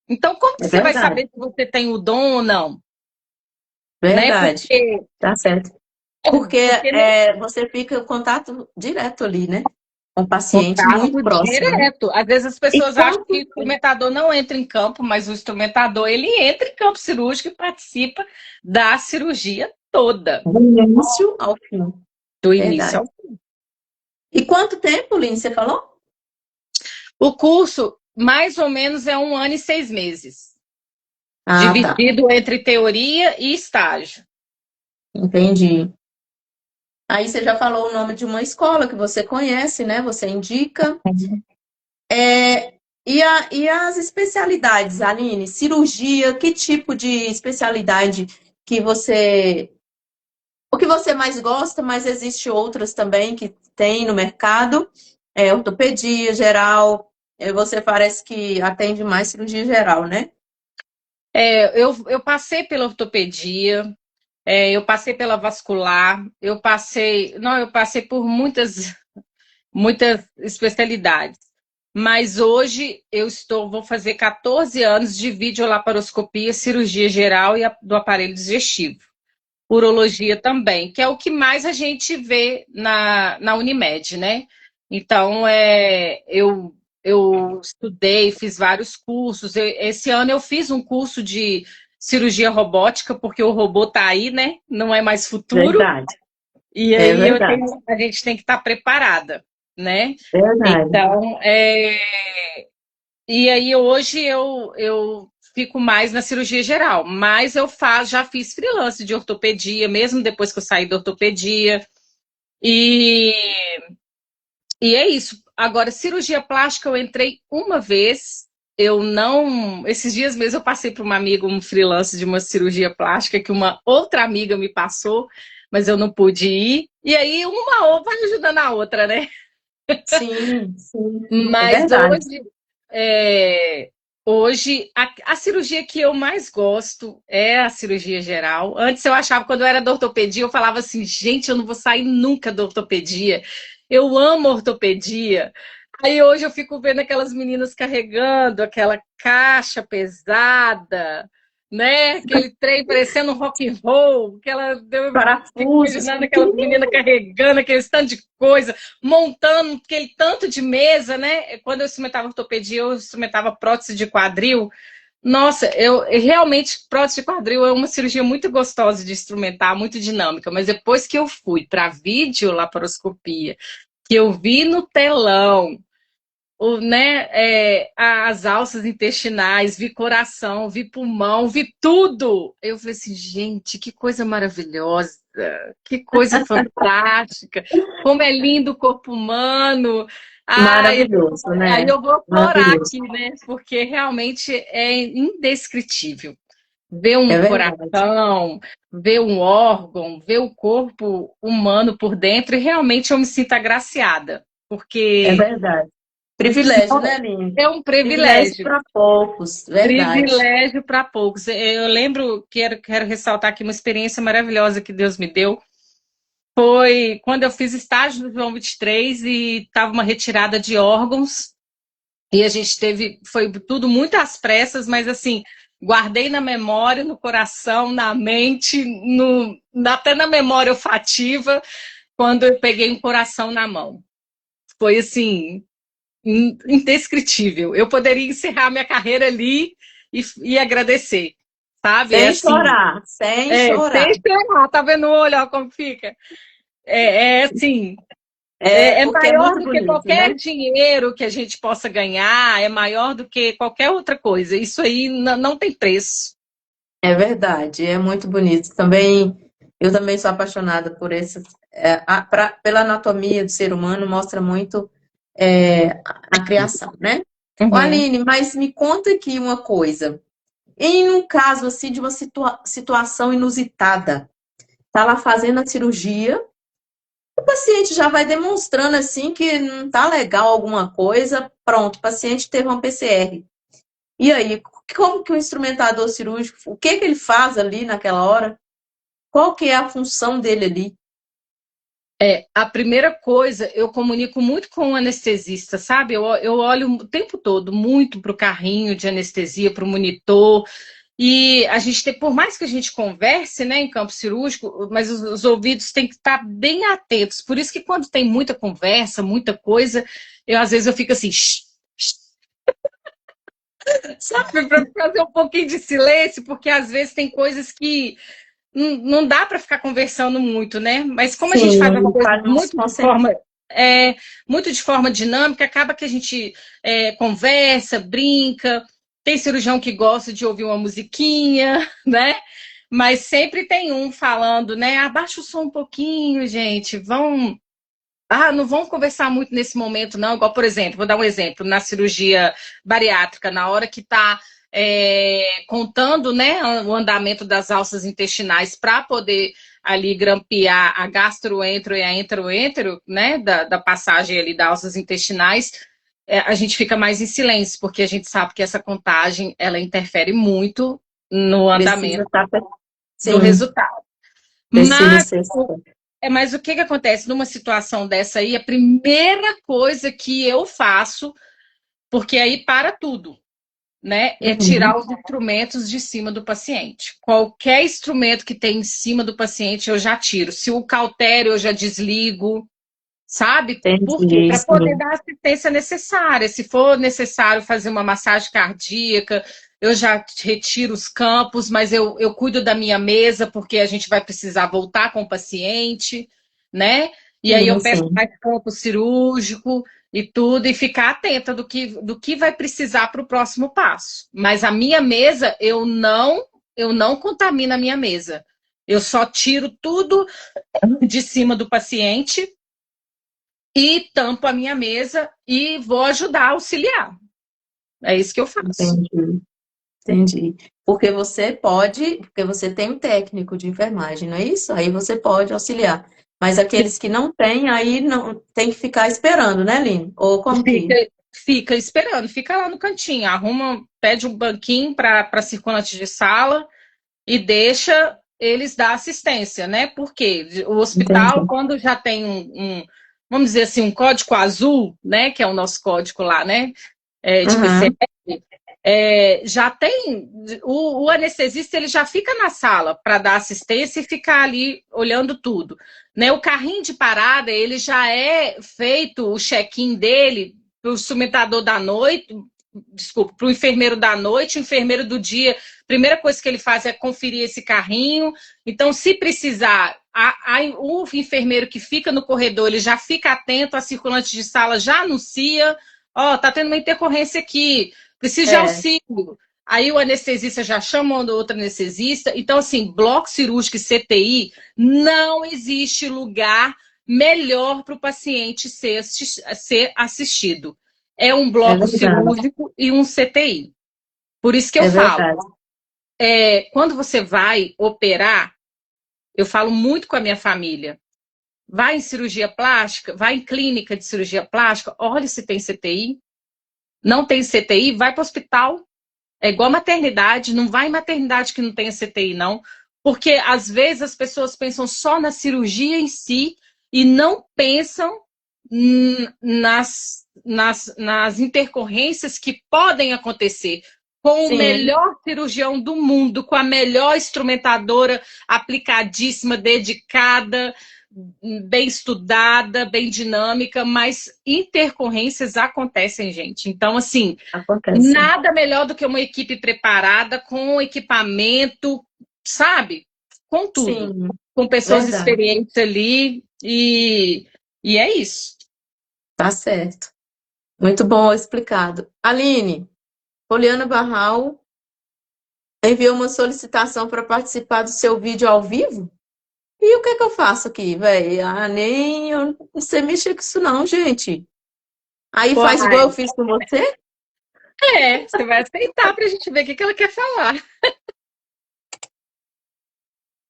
S2: Então, como que você vai saber se você tem o dom ou não?
S3: Verdade.
S2: Né?
S3: Tá certo. Porque você fica em contato direto ali, né? Com o paciente muito próximo.
S2: Direto. Né? Às vezes as pessoas acham que o instrumentador não entra em campo, mas o instrumentador, ele entra em campo cirúrgico e participa da cirurgia toda.
S3: Do início ao fim.
S2: Do início ao fim.
S3: E quanto tempo, Lin, você falou?
S2: O curso, mais ou menos, é 1 ano e 6 meses. Dividido entre teoria e estágio.
S3: Entendi. Aí você já falou o nome de uma escola que você conhece, né? Você indica. E as especialidades, Aline? Cirurgia, que tipo de especialidade que você... O que você mais gosta, mas existe outras também que tem no mercado. Ortopedia geral. Você parece que atende mais cirurgia geral, né?
S2: Eu passei pela ortopedia, eu passei pela vascular, eu passei por muitas especialidades. Mas hoje vou fazer 14 anos de videolaparoscopia, cirurgia geral e do aparelho digestivo. Urologia também, que é o que mais a gente vê na Unimed, né? Então, eu estudei, fiz vários cursos. Esse ano eu fiz um curso de cirurgia robótica, porque o robô está aí, né? Não é mais futuro.
S3: Verdade.
S2: E aí a gente tem que estar preparada, né?
S3: Verdade.
S2: Então, e aí hoje eu fico mais na cirurgia geral, mas já fiz freelance de ortopedia, mesmo depois que eu saí da ortopedia. E é isso. Agora, cirurgia plástica eu entrei uma vez. Esses dias mesmo eu passei para uma amiga um freelance de uma cirurgia plástica que uma outra amiga me passou, mas eu não pude ir. E aí uma vai ajudando a outra, né?
S3: Sim, sim.
S2: Mas hoje a cirurgia que eu mais gosto é a cirurgia geral. Antes eu achava, quando eu era da ortopedia, eu falava assim, gente, eu não vou sair nunca da ortopedia. Eu amo ortopedia. Aí hoje eu fico vendo aquelas meninas carregando aquela caixa pesada, né? Aquele trem parecendo um rock and roll, imaginando aquelas meninas carregando aquele tanto de coisa, montando aquele tanto de mesa, né? Quando eu instrumentava ortopedia, eu instrumentava prótese de quadril. Nossa, realmente prótese de quadril é uma cirurgia muito gostosa de instrumentar, muito dinâmica, mas depois que eu fui para videolaparoscopia, que eu vi no telão, as alças intestinais, vi coração, vi pulmão, vi tudo. Eu falei assim, gente, que coisa maravilhosa, que coisa fantástica, como é lindo o corpo humano.
S3: Maravilhoso, né?
S2: Aí eu vou orar aqui, né? Porque realmente é indescritível. ver
S3: É
S2: um
S3: verdade.
S2: coração, ver um órgão, ver o corpo humano por dentro, e realmente eu me sinto agraciada,
S3: É
S2: porque
S3: verdade. Privilégio, né, Aline?
S2: é um
S3: Privilégio
S2: privilégio.
S3: para poucos, verdade.
S2: Privilégio para poucos. Eu lembro, quero ressaltar aqui uma experiência maravilhosa que Deus me deu. Foi quando eu fiz estágio no João 23 e estava uma retirada de órgãos. E a gente teve, foi tudo muito às pressas, mas assim, guardei na memória, no coração, na mente, até na memória olfativa, quando eu peguei um coração na mão. Foi assim, indescritível. Eu poderia encerrar minha carreira ali e agradecer, sabe? É
S3: Sem
S2: assim,
S3: chorar, sem chorar.
S2: deixa eu lá, tá vendo o olho, ó, como fica? É assim,
S3: É
S2: é
S3: porque é
S2: maior
S3: muito
S2: do que
S3: bonito, né?
S2: qualquer dinheiro que a gente possa ganhar, é maior do que qualquer outra coisa. Isso aí não tem preço.
S3: É verdade, é muito bonito. Também, eu também sou apaixonada por esse, pela anatomia do ser humano, mostra muito a criação, né? Ô,
S2: Uhum.
S3: Aline, mas me conta aqui uma coisa. Em um caso assim de uma situação inusitada, tá lá fazendo a cirurgia, o paciente já vai demonstrando assim que não tá legal alguma coisa, pronto, o paciente teve uma PCR. E aí, como que o instrumentador cirúrgico, o que que ele faz ali naquela hora? Qual que é a função dele ali?
S2: A primeira coisa, eu comunico muito com o anestesista, sabe? Eu olho o tempo todo muito para o carrinho de anestesia, para o monitor. E a gente tem, por mais que a gente converse, né, em campo cirúrgico, mas os ouvidos têm que estar bem atentos. Por isso que quando tem muita conversa, muita coisa, às vezes eu fico assim, shh, shh, sabe, para fazer um pouquinho de silêncio, porque às vezes tem coisas que não dá para ficar conversando muito, né? Mas como a gente
S3: Sim,
S2: faz as coisas
S3: para não se concentrar.
S2: muito de forma dinâmica, acaba que a gente conversa, brinca. Tem cirurgião que gosta de ouvir uma musiquinha, né? Mas sempre tem um falando, né? Abaixa o som um pouquinho, gente. Não vão conversar muito nesse momento, não. Igual, por exemplo, vou dar um exemplo, na cirurgia bariátrica, na hora que está contando, né, o andamento das alças intestinais para poder ali grampear a gastroentero e a enteroentero, né, da passagem ali das alças intestinais, a gente fica mais em silêncio, porque a gente sabe que essa contagem, ela interfere muito no
S3: Precisa
S2: andamento
S3: estar.
S2: do
S3: Sim,
S2: resultado.
S3: precisa
S2: Mas
S3: ser.
S2: mas o que que acontece numa situação dessa aí? A primeira coisa que eu faço, porque aí para tudo, né? É
S3: Uhum,
S2: tirar os instrumentos de cima do paciente. Qualquer instrumento que tem em cima do paciente, eu já tiro. Se o cautério, eu já desligo, sabe? Por quê?
S3: entendi,
S2: Para poder
S3: sim.
S2: dar a assistência necessária. Se for necessário fazer uma massagem cardíaca, eu já retiro os campos, mas eu cuido da minha mesa, porque a gente vai precisar voltar com o paciente, né? E aí
S3: Sim,
S2: eu peço
S3: sim.
S2: mais campo cirúrgico e tudo, e ficar atenta do que vai precisar para o próximo passo. Mas a minha mesa, eu não contamino a minha mesa. Eu só tiro tudo de cima do paciente e tampo a minha mesa e vou ajudar a auxiliar. É isso que eu faço.
S3: Entendi, entendi. Porque você tem um técnico de enfermagem, não é isso? Aí você pode auxiliar. Mas aqueles que não têm, aí não tem que ficar esperando, né, Lino? Ou como
S2: Fica,
S3: que?
S2: fica esperando, fica lá no cantinho, arruma, pede um banquinho para circulante de sala e deixa eles dar assistência, né? Porque o hospital,
S3: Entendi.
S2: quando já tem vamos dizer assim, um código azul, né? Que é o nosso código lá, né? De
S3: Uhum.
S2: PCR, já tem o anestesista, ele já fica na sala para dar assistência e ficar ali olhando tudo, né? O carrinho de parada, ele já é feito o check-in dele para o instrumentador da noite, desculpa, para o enfermeiro da noite, o enfermeiro do dia, primeira coisa que ele faz é conferir esse carrinho. Então, se precisar, o enfermeiro que fica no corredor, ele já fica atento, a circulante de sala já anuncia, tá tendo uma intercorrência aqui, preciso de
S3: É,
S2: auxílio. Aí o anestesista já chama o outro anestesista. Então, assim, bloco cirúrgico e CTI, não existe lugar melhor para o paciente ser assistido. É um
S3: é
S2: bloco
S3: verdade.
S2: cirúrgico e um CTI. Por isso que eu
S3: É
S2: falo,
S3: verdade.
S2: quando você vai operar, eu falo muito com a minha família. Vai em cirurgia plástica, vai em clínica de cirurgia plástica, olha se tem CTI. Não tem CTI, vai para o hospital. É igual maternidade, não vai em maternidade que não tenha CTI, não. Porque às vezes as pessoas pensam só na cirurgia em si e não pensam nas intercorrências que podem acontecer com o
S3: Sim,
S2: melhor cirurgião do mundo, com a melhor instrumentadora aplicadíssima, dedicada, bem estudada, bem dinâmica, mas intercorrências acontecem, gente. Então, assim,
S3: acontece.
S2: nada melhor do que uma equipe preparada, com equipamento, sabe? Com tudo.
S3: Sim,
S2: Com pessoas
S3: verdade.
S2: experientes ali. E é isso.
S3: Tá certo. Muito bom explicado. Aline, Poliana Barral enviou uma solicitação para participar do seu vídeo ao vivo? E o que é que eu faço aqui, velho? Ah, nem eu não sei mexer com isso não, gente. Aí faz igual eu
S2: Uai.
S3: fiz com você?
S2: Você vai aceitar pra gente ver o que que ela quer falar.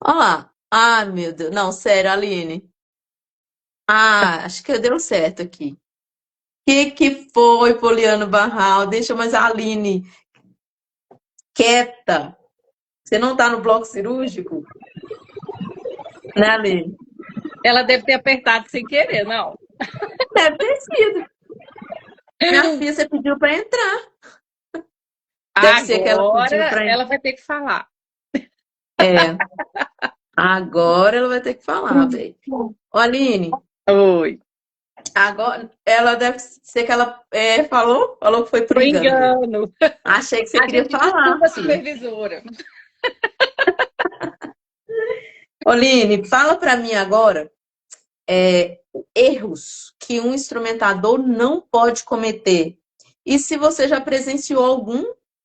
S3: Olha lá. Ah, meu Deus. Não, sério, Aline. Ah, acho que deu certo aqui. O que foi, Poliana Barral? Deixa mais a Aline quieta. Você não tá no bloco cirúrgico? Né, Aline?
S2: Ela deve ter apertado sem querer, não.
S3: Deve ter sido. Minha filha, você pediu para entrar. Deve ser que ela pediu
S2: Agora
S3: para entrar.
S2: ela vai ter que falar.
S3: É, agora ela vai ter que falar, velho. Ô, Aline,
S2: Oi.
S3: agora ela deve ser que ela falou que foi por
S2: Foi
S3: engano mesmo.
S2: engano.
S3: Achei que você
S2: A
S3: queria
S2: gente
S3: falar,
S2: desculpa a
S3: filha.
S2: supervisora.
S3: Ô, Aline, fala para mim agora erros que um instrumentador não pode cometer. E se você já presenciou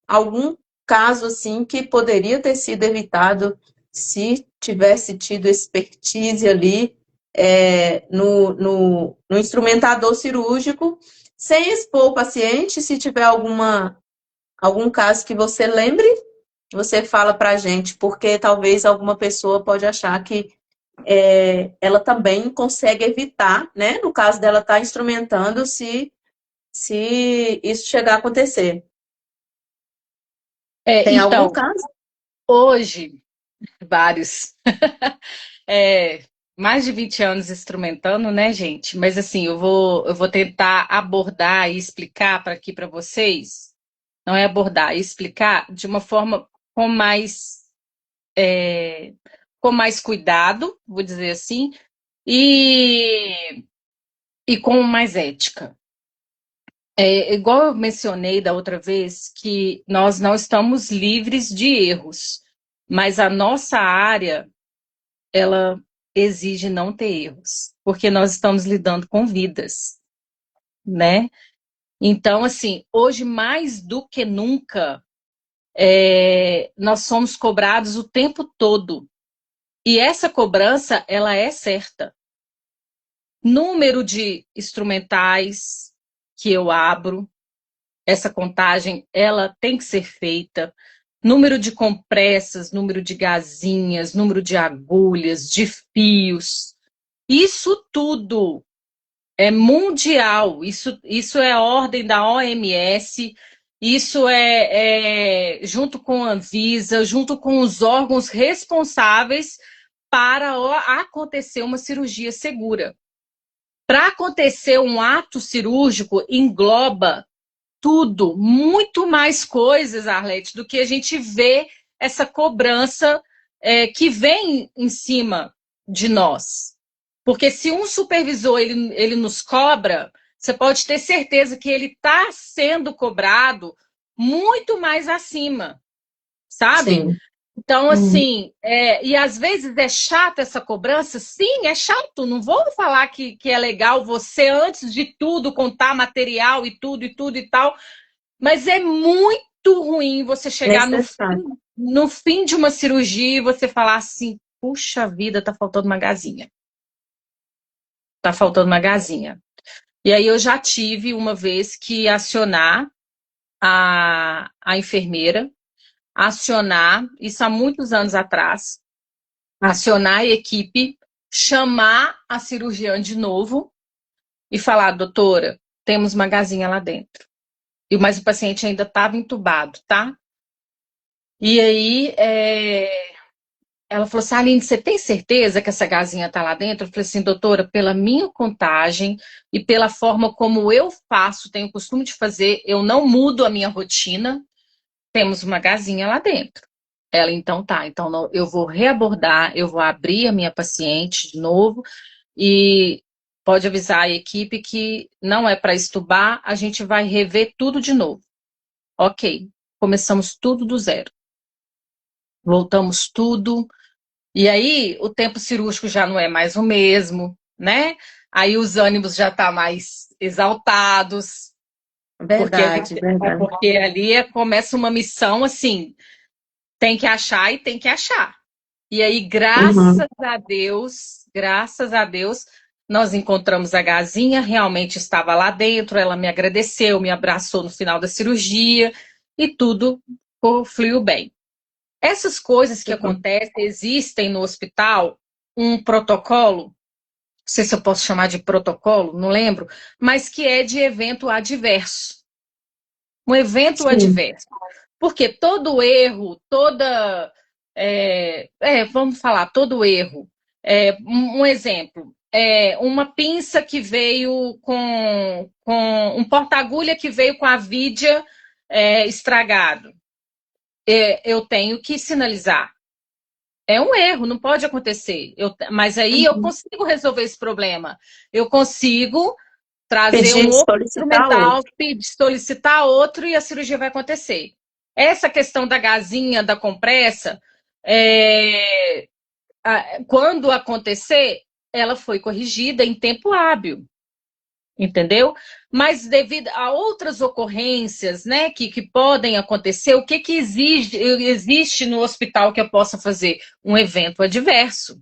S3: algum caso assim que poderia ter sido evitado se tivesse tido expertise ali no instrumentador cirúrgico, sem expor o paciente, se tiver algum caso que você lembre, você fala para a gente, porque talvez alguma pessoa pode achar que ela também consegue evitar, né? No caso dela estar instrumentando, se isso chegar a acontecer. Tem algum
S2: Então,
S3: caso?
S2: hoje, vários. É, mais de 20 anos instrumentando, né, gente? Mas assim, eu vou tentar abordar e explicar para aqui para vocês. Não é abordar, é explicar de uma forma com mais, com mais cuidado, vou dizer assim, e, e com mais ética. Igual eu mencionei da outra vez, que nós não estamos livres de erros, mas a nossa área, ela exige não ter erros, porque nós estamos lidando com vidas, né? Então, assim, hoje mais do que nunca, nós somos cobrados o tempo todo. E essa cobrança, ela é certa. Número de instrumentais que eu abro, essa contagem, ela tem que ser feita. Número de compressas, número de gazinhas, número de agulhas, de fios. Isso tudo é mundial. Isso é ordem da OMS. Isso junto com a Anvisa, junto com os órgãos responsáveis para acontecer uma cirurgia segura. Para acontecer um ato cirúrgico, engloba tudo, muito mais coisas, Arlete, do que a gente vê essa cobrança que vem em cima de nós. Porque se um supervisor ele nos cobra, você pode ter certeza que ele está sendo cobrado muito mais acima, sabe?
S3: Sim.
S2: Então,
S3: Hum.
S2: assim, e às vezes é chato essa cobrança? Sim, é chato. Não vou falar que é legal você, antes de tudo, contar material e tudo e tal, mas é muito ruim você chegar
S3: Necessário.
S2: no fim de uma cirurgia e você falar assim: puxa vida, tá faltando uma gazinha. Tá faltando uma gazinha. E aí eu já tive uma vez que acionar a enfermeira acionar, isso há muitos anos atrás, acionar a equipe, chamar a cirurgiã de novo e falar, doutora, temos uma gazinha lá dentro. Mas o paciente ainda estava entubado, tá? E aí, ela falou assim, Aline, você tem certeza que essa gazinha está lá dentro? Eu falei assim, doutora, pela minha contagem e pela forma como eu faço, tenho o costume de fazer, eu não mudo a minha rotina, temos uma gazinha lá dentro. Ela, então tá, então eu vou reabordar, eu vou abrir a minha paciente de novo e pode avisar a equipe que não é para estubar, a gente vai rever tudo de novo. Ok, começamos tudo do zero. Voltamos tudo. E aí o tempo cirúrgico já não é mais o mesmo, né? Aí os ânimos já estão mais exaltados,
S3: Verdade, verdade.
S2: porque ali começa uma missão assim, tem que achar e tem que achar. E aí,
S3: Uhum.
S2: graças a Deus, nós encontramos a gazinha, realmente estava lá dentro, ela me agradeceu, me abraçou no final da cirurgia e tudo fluiu bem. Essas coisas que acontecem, existem no hospital um protocolo, não sei se eu posso chamar de protocolo, não lembro, mas que é de evento adverso. Um evento
S3: Sim.
S2: adverso. Porque todo erro, vamos falar, todo erro. Um exemplo, uma pinça que veio com um porta-agulha que veio com a vidia estragado. Eu tenho que sinalizar. É um erro, não pode acontecer. Mas aí eu
S3: Uhum.
S2: consigo resolver esse problema. Eu consigo trazer um
S3: Pedir,
S2: outro
S3: solicitar
S2: instrumental,
S3: outro.
S2: solicitar outro e a cirurgia vai acontecer. Essa questão da gazinha, da compressa, quando acontecer, ela foi corrigida em tempo hábil, entendeu? Mas devido a outras ocorrências, né, que podem acontecer, o que existe no hospital que eu possa fazer? Um evento adverso.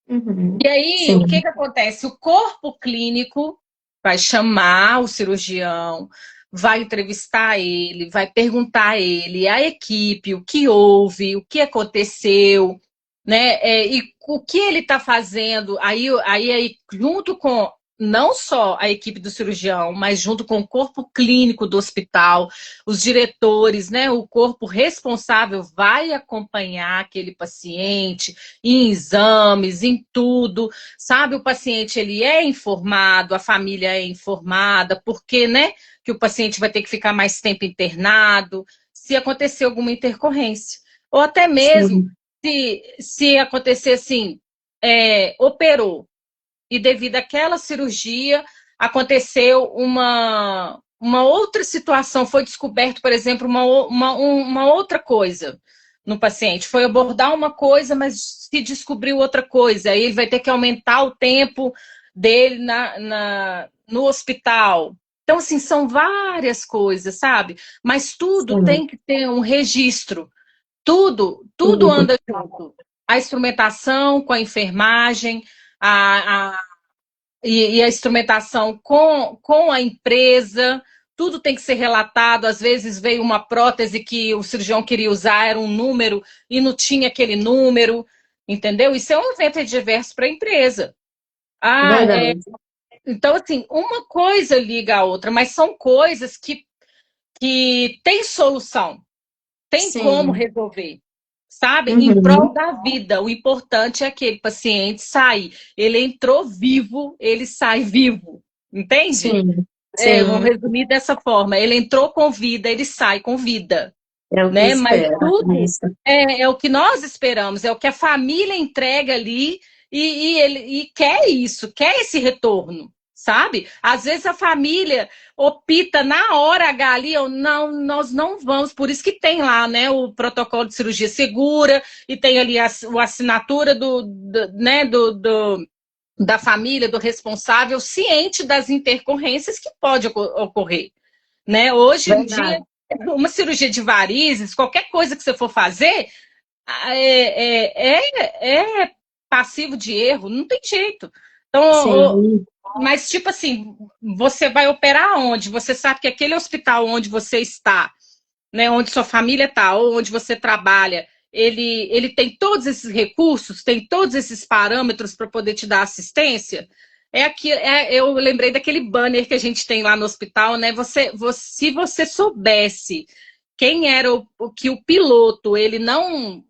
S3: Uhum.
S2: E aí, o
S3: Sim.
S2: que acontece? O corpo clínico vai chamar o cirurgião, vai entrevistar ele, vai perguntar a ele, a equipe, o que houve, o que aconteceu, né? E o que ele está fazendo. Aí, junto com não só a equipe do cirurgião, mas junto com o corpo clínico do hospital, os diretores, né? O corpo responsável vai acompanhar aquele paciente em exames, em tudo, sabe? O paciente ele é informado, a família é informada, porque, né, que o paciente vai ter que ficar mais tempo internado, se acontecer alguma intercorrência. Ou até mesmo
S3: Sim.
S2: se acontecer assim, operou, e devido àquela cirurgia aconteceu uma outra situação, foi descoberto, por exemplo, uma outra coisa no paciente. Foi abordar uma coisa, mas se descobriu outra coisa. Aí ele vai ter que aumentar o tempo dele no hospital. Então, assim, são várias coisas, sabe? Mas tudo
S3: Sim.
S2: tem que ter um registro. Tudo
S3: Tudo.
S2: anda junto. A instrumentação com a enfermagem, a e a instrumentação com a empresa, tudo tem que ser relatado. Às vezes veio uma prótese que o cirurgião queria usar, era um número e não tinha aquele número, entendeu? Isso é um evento adverso para a empresa. Ah,
S3: Verdade.
S2: então, assim, uma coisa liga a outra, mas são coisas que têm solução, tem como
S3: Sim.
S2: resolver, sabe? Em prol
S3: Uhum.
S2: da vida. O importante é aquele paciente sair. Ele entrou vivo, ele sai vivo. Entende?
S3: Sim.
S2: Vamos
S3: Sim.
S2: resumir dessa forma. Ele entrou com vida, ele sai com vida.
S3: É o que
S2: Né? Mas
S3: espera.
S2: tudo
S3: Isso.
S2: é o que nós esperamos, é o que a família entrega ali ele quer isso, quer esse retorno, sabe? Às vezes a família opta na hora H ali, não, nós não vamos, por isso que tem lá, né, o protocolo de cirurgia segura e tem ali a assinatura né, da família, do responsável, ciente das intercorrências que pode ocorrer. Né? Hoje em dia,
S3: Verdade.
S2: uma cirurgia de varizes, qualquer coisa que você for fazer, é passivo de erro, não tem jeito. Então,
S3: Sim.
S2: mas tipo assim, você vai operar onde? Você sabe que aquele hospital onde você está né, onde sua família está, ou onde você trabalha, ele tem todos esses recursos, tem todos esses parâmetros para poder te dar assistência? Eu lembrei daquele banner que a gente tem lá no hospital, né? Se você soubesse quem era que o piloto, ele não.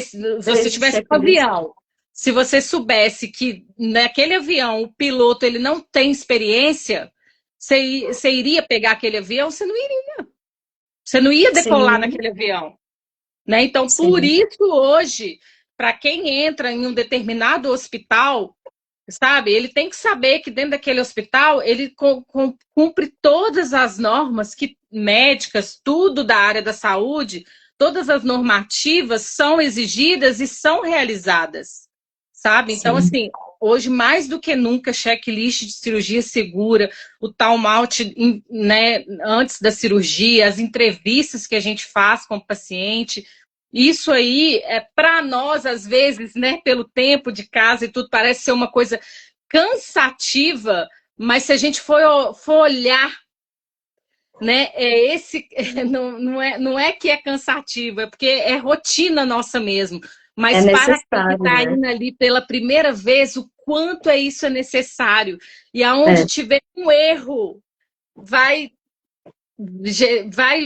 S2: Se você
S3: Esse
S2: tivesse um
S3: checklist.
S2: avião, se você soubesse que naquele avião o piloto ele não tem experiência, você iria pegar aquele avião? Você não iria. Você não ia decolar
S3: Sim,
S2: naquele avião, né? Então, por
S3: sim,
S2: isso, hoje, para quem entra em um determinado hospital, sabe, ele tem que saber que dentro daquele hospital ele cumpre todas as normas que médicas, tudo da área da saúde, todas as normativas são exigidas e são realizadas, sabe? Então,
S3: sim.
S2: assim, hoje mais do que nunca, checklist de cirurgia segura, o time out, né, antes da cirurgia, as entrevistas que a gente faz com o paciente. Isso aí, para nós, às vezes, né, pelo tempo de casa e tudo, parece ser uma coisa cansativa, mas se a gente for olhar, né, não é que é cansativo, é porque é rotina nossa mesmo.
S3: É
S2: Mas para quem
S3: necessário,
S2: está
S3: né?
S2: indo ali pela primeira vez, o quanto isso é necessário. E aonde
S3: É,
S2: tiver um erro, vai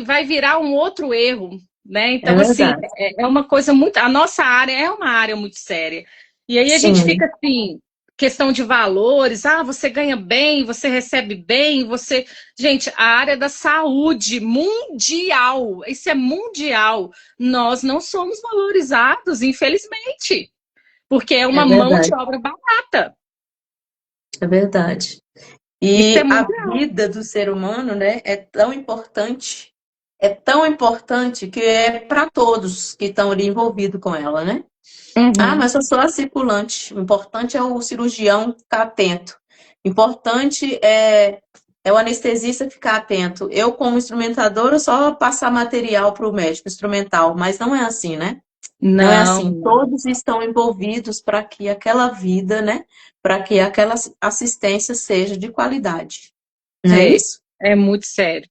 S2: vai virar um outro erro, né?
S3: é
S2: Então, assim,
S3: verdade.
S2: é uma coisa muito. A nossa área é uma área muito séria. E aí a gente
S3: Sim,
S2: fica assim, questão de valores, você ganha bem, você recebe bem, você. Gente, a área da saúde mundial, isso é mundial. Nós não somos valorizados, infelizmente, porque é
S3: é
S2: uma mão de
S3: verdade.
S2: obra barata.
S3: É verdade.
S2: Isso é
S3: E a
S2: mundial.
S3: vida do ser humano, né, é tão importante que é para todos que estão ali envolvidos com ela, né? Ah,
S2: Uhum.
S3: mas eu sou a circulante. O importante é o cirurgião ficar atento. O importante é o anestesista ficar atento. Eu, como instrumentadora, só passar material para o médico instrumental, mas não é assim, né? Não é
S2: Não,
S3: assim.
S2: não.
S3: Todos estão envolvidos para que aquela vida, né? Para que aquela assistência seja de qualidade. Não é
S2: É,
S3: isso?
S2: é muito sério.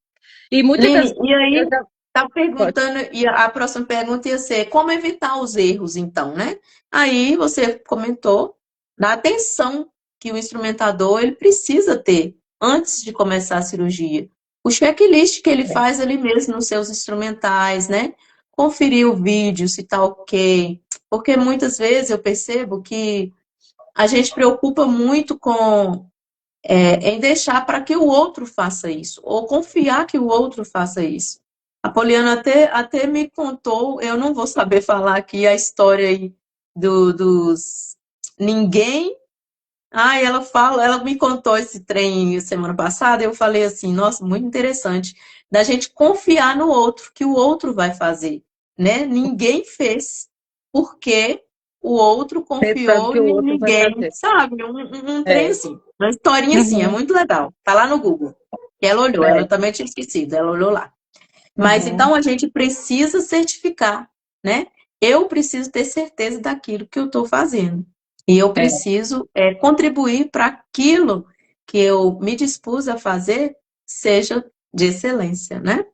S2: E muitas das
S3: Lini,
S2: vezes
S3: e
S2: eu
S3: aí
S2: já.
S3: tá
S2: Pode.
S3: perguntando, e a próxima pergunta ia ser como evitar os erros, então, né? Aí você comentou da atenção que o instrumentador ele precisa ter antes de começar a cirurgia. O checklist que ele faz ali mesmo nos seus instrumentais, né? Conferir o vídeo se tá ok. Porque muitas vezes eu percebo que a gente preocupa muito em deixar para que o outro faça isso, ou confiar que o outro faça isso. A Poliana até me contou, eu não vou saber falar aqui a história aí dos ninguém. Ah, ela me contou esse trem semana passada, eu falei assim, nossa, muito interessante, da gente confiar no outro, que o outro vai fazer, né? Ninguém fez, porque o outro
S2: Pensando
S3: confiou
S2: que o
S3: em
S2: outro vai
S3: ninguém,
S2: fazer.
S3: sabe? Um trem
S2: É.
S3: assim, uma historinha assim, é
S2: Uhum,
S3: muito legal. Tá lá no Google. E ela olhou, ela
S2: é.
S3: também tinha esquecido, ela olhou lá. Mas
S2: Uhum,
S3: então a gente precisa certificar, né? Eu preciso ter certeza daquilo que eu estou fazendo. E eu
S2: é.
S3: preciso contribuir para aquilo que eu me dispus a fazer seja de excelência, né?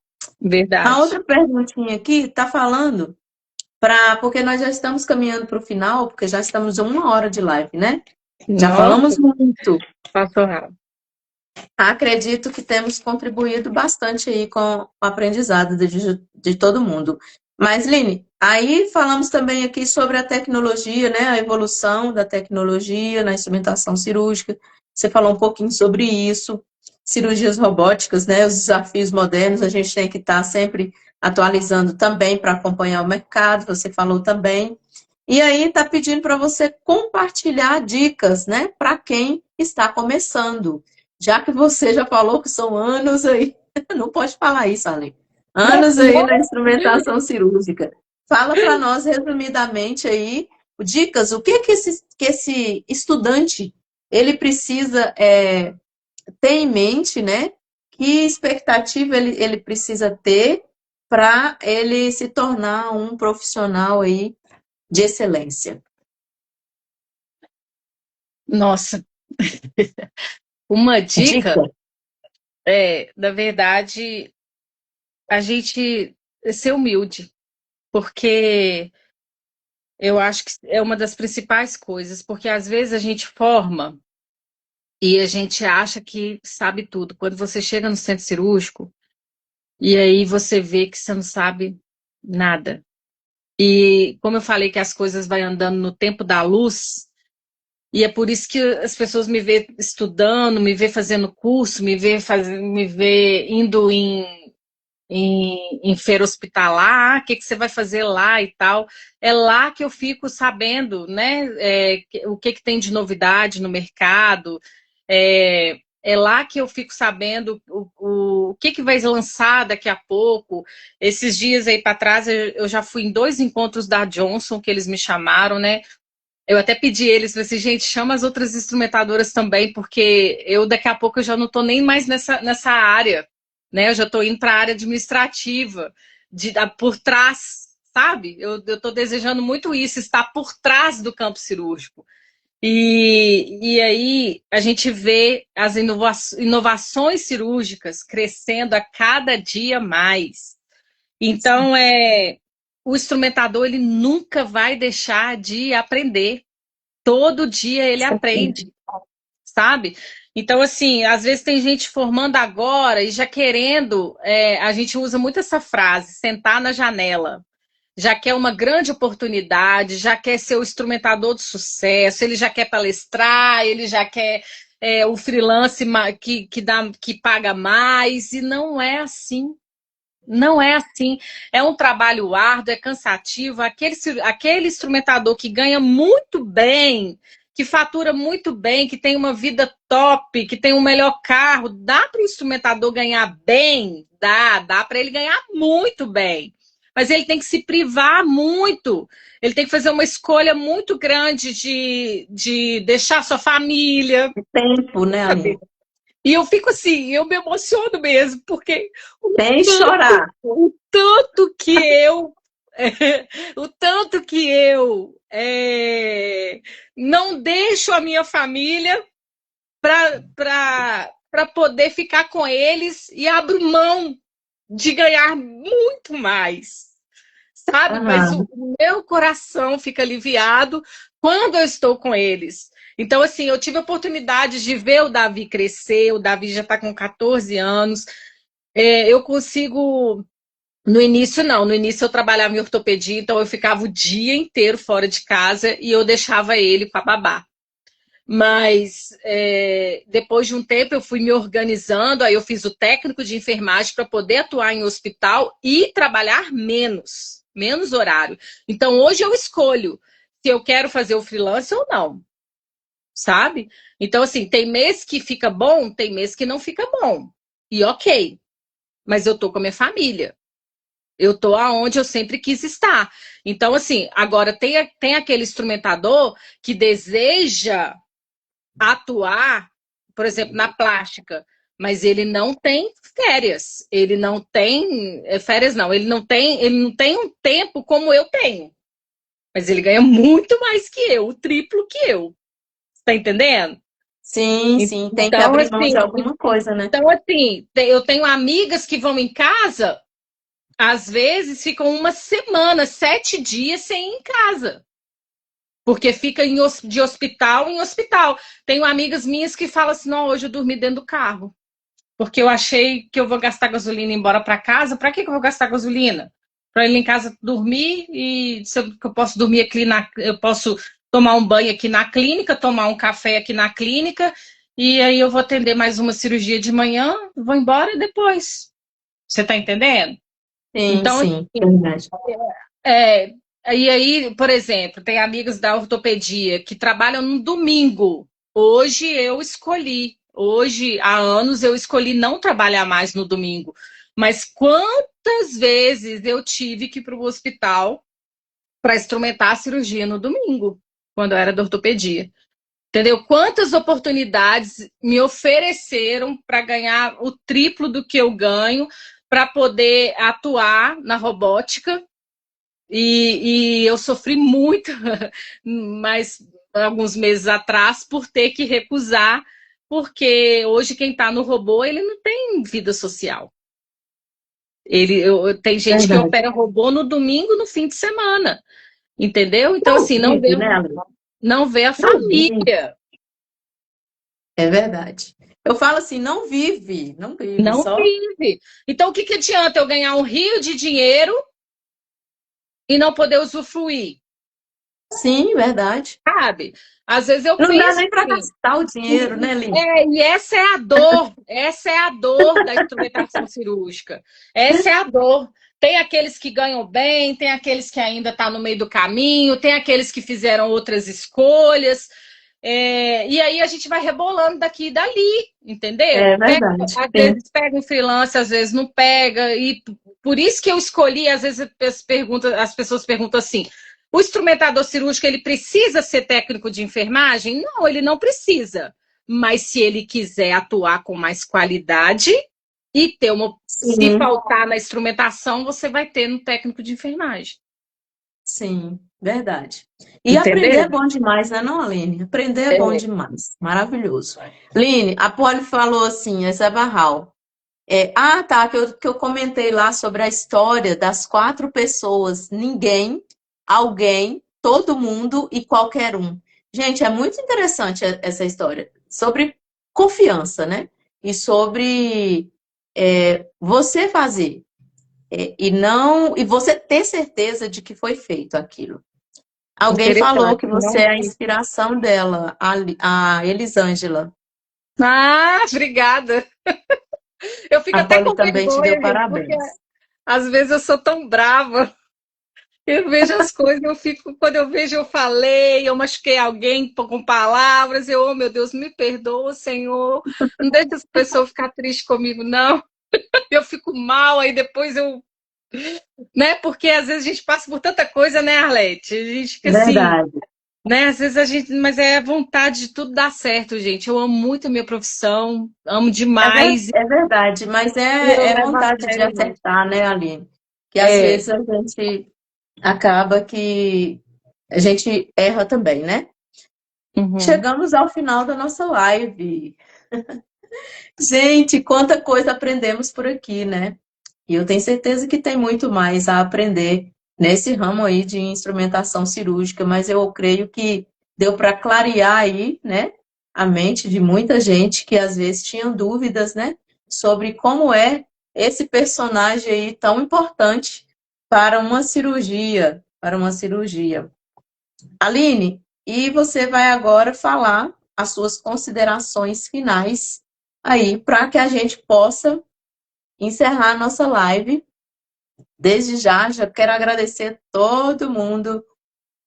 S3: A
S2: Verdade.
S3: outra perguntinha aqui está falando porque nós já estamos caminhando para o final, porque já estamos a 1 hora de live, né? Já
S2: Nossa,
S3: falamos muito.
S2: passou rápido.
S3: Acredito que temos contribuído bastante aí com o aprendizado de todo mundo. Mas, Line, aí falamos também aqui sobre a tecnologia, né? A evolução da tecnologia na instrumentação cirúrgica. Você falou um pouquinho sobre isso. Cirurgias robóticas, né? Os desafios modernos, a gente tem que estar sempre atualizando também para acompanhar o mercado, você falou também. E aí está pedindo para você compartilhar dicas, né? Para quem está começando. Já que você já falou que são anos aí, não pode falar isso, Ale. Anos aí na instrumentação cirúrgica. Fala para nós, resumidamente aí, dicas, o que esse estudante ele precisa ter em mente, né? Que expectativa ele precisa ter para ele se tornar um profissional aí de excelência.
S2: Nossa, uma
S3: Dica?
S2: dica na verdade, a gente ser humilde, porque eu acho que é uma das principais coisas, porque às vezes a gente forma e a gente acha que sabe tudo. Quando você chega no centro cirúrgico, e aí você vê que você não sabe nada. E como eu falei que as coisas vai andando no tempo da luz, e é por isso que as pessoas me vê estudando, me vê fazendo curso, me vê indo em feira hospitalar, o que, que você vai fazer lá e tal. É lá que eu fico sabendo, né, o que, que tem de novidade no mercado. É lá que eu fico sabendo o que, que vai lançar daqui a pouco. Esses dias aí para trás, eu já fui em 2 encontros da Johnson, que eles me chamaram, né? Eu até pedi eles, falei assim, gente, chama as outras instrumentadoras também, porque eu daqui a pouco eu já não estou nem mais nessa área, né? Eu já estou indo para a área administrativa, por trás, sabe? Eu estou desejando muito isso, estar por trás do campo cirúrgico. E aí a gente vê as inovações cirúrgicas crescendo a cada dia mais. Então, o instrumentador ele nunca vai deixar de aprender. Todo dia ele aprende, sabe? Então, assim, às vezes tem gente formando agora e já querendo, a gente usa muito essa frase, sentar na janela. Já quer uma grande oportunidade, já quer ser o instrumentador de sucesso, ele já quer palestrar, ele já quer o freelance que paga mais, e não é assim. Não é assim. É um trabalho árduo, é cansativo. Aquele instrumentador que ganha muito bem, que fatura muito bem, que tem uma vida top, que tem um melhor carro, dá para o instrumentador ganhar bem? Dá para ele ganhar muito bem. Mas ele tem que se privar muito. Ele tem que fazer uma escolha muito grande de deixar sua família.
S3: Tempo, né,
S2: Sabe?
S3: Aline?
S2: E eu fico assim, eu me emociono mesmo, porque
S3: Sem chorar.
S2: o tanto que eu o tanto que eu não deixo a minha família para poder ficar com eles e abro mão de ganhar muito mais, sabe? Mas
S3: Aham.
S2: o meu coração fica aliviado quando eu estou com eles. Então, assim, eu tive a oportunidade de ver o Davi crescer, o Davi já está com 14 anos, eu consigo. No início, não. No início, eu trabalhava em ortopedia, então eu ficava o dia inteiro fora de casa e eu deixava ele com a babá. Mas depois de um tempo, eu fui me organizando, aí eu fiz o técnico de enfermagem para poder atuar em hospital e trabalhar menos horário. Então, hoje eu escolho se eu quero fazer o freelance ou não, sabe? Então, assim, tem mês que fica bom, tem mês que não fica bom. E ok, mas eu tô com a minha família. Eu tô aonde eu sempre quis estar. Então, assim, agora tem aquele instrumentador que deseja atuar, por exemplo, na plástica, mas ele não tem férias. Ele não tem férias, não. Ele não tem um tempo como eu tenho. Mas ele ganha muito mais que eu, o triplo que eu. Tá entendendo?
S3: Sim, sim, tem que
S2: Então,
S3: abrir mão de
S2: assim,
S3: alguma coisa, né?
S2: eu tenho amigas que vão em casa, às vezes ficam uma semana, 7 dias sem ir em casa. Porque fica de hospital em hospital. Tenho amigas minhas que falam assim: não, hoje eu dormi dentro do carro. Porque eu achei que eu vou gastar gasolina e ir embora para casa. Para que eu vou gastar gasolina? Para ir em casa dormir e que eu posso dormir aqui eu posso tomar um banho aqui na clínica, tomar um café aqui na clínica, e aí eu vou atender mais uma cirurgia de manhã, vou embora depois. Você está entendendo?
S3: Sim,
S2: Então,
S3: sim, verdade.
S2: É, e aí, por exemplo, tem amigas da ortopedia que trabalham no domingo. Hoje, há anos, eu escolhi não trabalhar mais no domingo. Mas quantas vezes eu tive que ir para o hospital para instrumentar a cirurgia no domingo, quando eu era da ortopedia? Entendeu? Quantas oportunidades me ofereceram para ganhar o triplo do que eu ganho, para poder atuar na robótica, e eu sofri muito, mas alguns meses atrás, por ter que recusar, porque hoje quem está no robô, ele não tem vida social. Tem gente que
S3: Verdade.
S2: opera robô no domingo, no fim de semana. Entendeu? Então,
S3: Não
S2: assim,
S3: vive, né, Ale?
S2: não vê a
S3: Não vive.
S2: família.
S3: É verdade. Eu falo assim, não vive, não vive,
S2: Não
S3: só.
S2: vive. Então, o que que adianta eu ganhar um rio de dinheiro e não poder usufruir?
S3: Sim, verdade.
S2: Sabe? Às vezes eu
S3: Não dá
S2: penso
S3: nem para
S2: assim,
S3: gastar o dinheiro, né, Lili?
S2: e essa é a dor da instrumentação cirúrgica. Essa é a dor. Tem aqueles que ganham bem, tem aqueles que ainda estão no meio do caminho, tem aqueles que fizeram outras escolhas. E aí a gente vai rebolando daqui e dali, entendeu?
S3: É verdade.
S2: Às
S3: Sim.
S2: vezes pega um freelance, às vezes não pega. E por isso que eu escolhi, às vezes as pessoas perguntam assim: o instrumentador cirúrgico ele precisa ser técnico de enfermagem? Não, ele não precisa. Mas se ele quiser atuar com mais qualidade e ter uma. Se
S3: Sim,
S2: faltar na instrumentação, você vai ter no técnico de enfermagem.
S3: sim, verdade. E aprender é
S2: Entendeu?
S3: bom demais, né, não, Aline? Aprender é bom
S2: É.
S3: demais. Maravilhoso. Aline, a Polly falou assim, essa é Barral. Tá, que eu comentei lá sobre a história das 4 pessoas. Ninguém, alguém, todo mundo e qualquer um. Gente, é muito interessante essa história. Sobre confiança, né? E sobre você fazer. E você ter certeza de que foi feito aquilo. Alguém falou
S2: Interessante.
S3: que você
S2: Não
S3: é a
S2: vi.
S3: inspiração dela, a Elisângela.
S2: Ah, obrigada. Eu fico
S3: A
S2: até
S3: Polly
S2: com
S3: também te deu
S2: vergonha, gente, porque
S3: parabéns.
S2: às vezes eu sou tão brava. Eu vejo as coisas, eu fico, quando eu vejo, eu falei, eu machuquei alguém com palavras, oh meu Deus, me perdoa, Senhor. Não deixa essa pessoa ficar triste comigo, não. Eu fico mal, aí depois eu. Né? Porque às vezes a gente passa por tanta coisa, né, Arlete? A gente fica assim,
S3: Verdade.
S2: né? Às vezes a gente. Mas é a vontade de tudo dar certo, gente. Eu amo muito a minha profissão, amo demais.
S3: É verdade, mas
S2: E eu
S3: é
S2: levo a
S3: vontade de
S2: sério isso.
S3: acertar, né, Aline? Que às
S2: É.
S3: vezes a gente acaba que a gente erra também, né?
S2: Uhum.
S3: Chegamos ao final da nossa live. Gente, quanta coisa aprendemos por aqui, né? E eu tenho certeza que tem muito mais a aprender nesse ramo aí de instrumentação cirúrgica, mas eu creio que deu para clarear aí, né, a mente de muita gente que às vezes tinha dúvidas, né, sobre como é esse personagem aí tão importante para uma cirurgia, para uma cirurgia. Aline, e você vai agora falar as suas considerações finais aí para que a gente possa encerrar a nossa live. Desde já quero agradecer todo mundo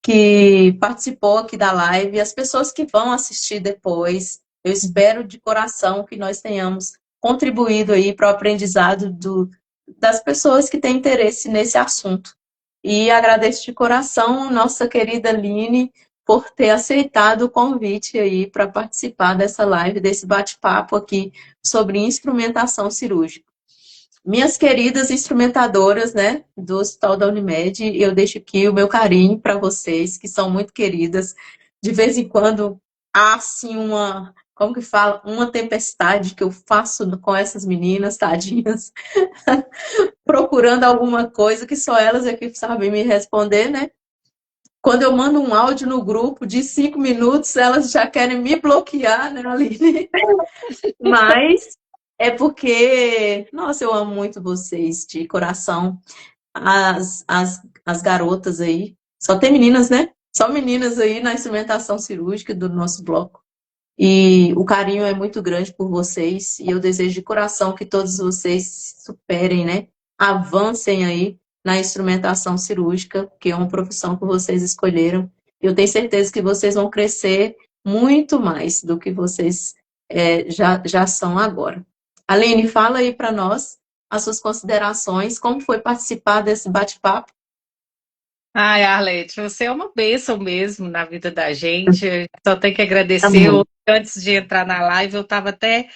S3: que participou aqui da live, as pessoas que vão assistir depois. Eu espero de coração que nós tenhamos contribuído aí para o aprendizado das pessoas que têm interesse nesse assunto. E agradeço de coração nossa querida Aline por ter aceitado o convite aí para participar dessa live, desse bate-papo aqui sobre instrumentação cirúrgica. Minhas queridas instrumentadoras, né, do Hospital da Unimed, eu deixo aqui o meu carinho para vocês, que são muito queridas. De vez em quando há, assim, como que fala? Uma tempestade que eu faço com essas meninas, tadinhas, procurando alguma coisa que só elas aqui sabem me responder, né? Quando eu mando um áudio no grupo de 5 minutos, elas já querem me bloquear, né, Aline? Mas é porque, nossa, eu amo muito vocês, de coração. As garotas aí. Só tem meninas, né? Só meninas aí na instrumentação cirúrgica do nosso bloco. E o carinho é muito grande por vocês. E eu desejo de coração que todos vocês superem, né? Avancem aí na instrumentação cirúrgica, que é uma profissão que vocês escolheram. Eu tenho certeza que vocês vão crescer muito mais do que vocês já são agora. Aline, fala aí para nós as suas considerações, como foi participar desse bate-papo.
S2: Ai, Arlete, você é uma bênção mesmo na vida da gente. Só tenho que agradecer.
S3: Amém.
S2: Antes de entrar na live, eu estava até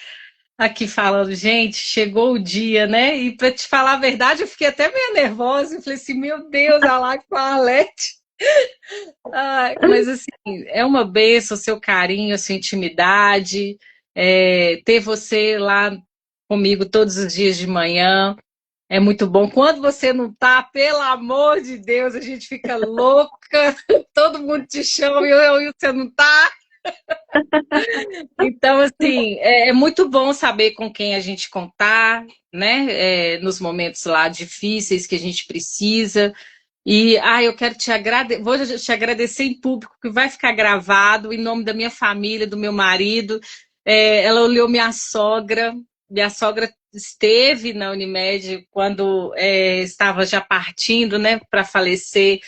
S2: aqui falando, gente, chegou o dia, né? E para te falar a verdade, eu fiquei até meio nervosa. Eu falei assim, meu Deus, a live com a Arlete. Ai, mas assim, é uma bênção o seu carinho, a sua intimidade, ter você lá comigo todos os dias de manhã. É muito bom. Quando você não tá, pelo amor de Deus, a gente fica louca, todo mundo te chama e você não tá. Então, assim, é muito bom saber com quem a gente contar, né? Nos momentos lá difíceis que a gente precisa. E eu quero vou te agradecer em público, que vai ficar gravado em nome da minha família, do meu marido. Ela olhou minha sogra esteve na Unimed quando estava já partindo, né, para falecer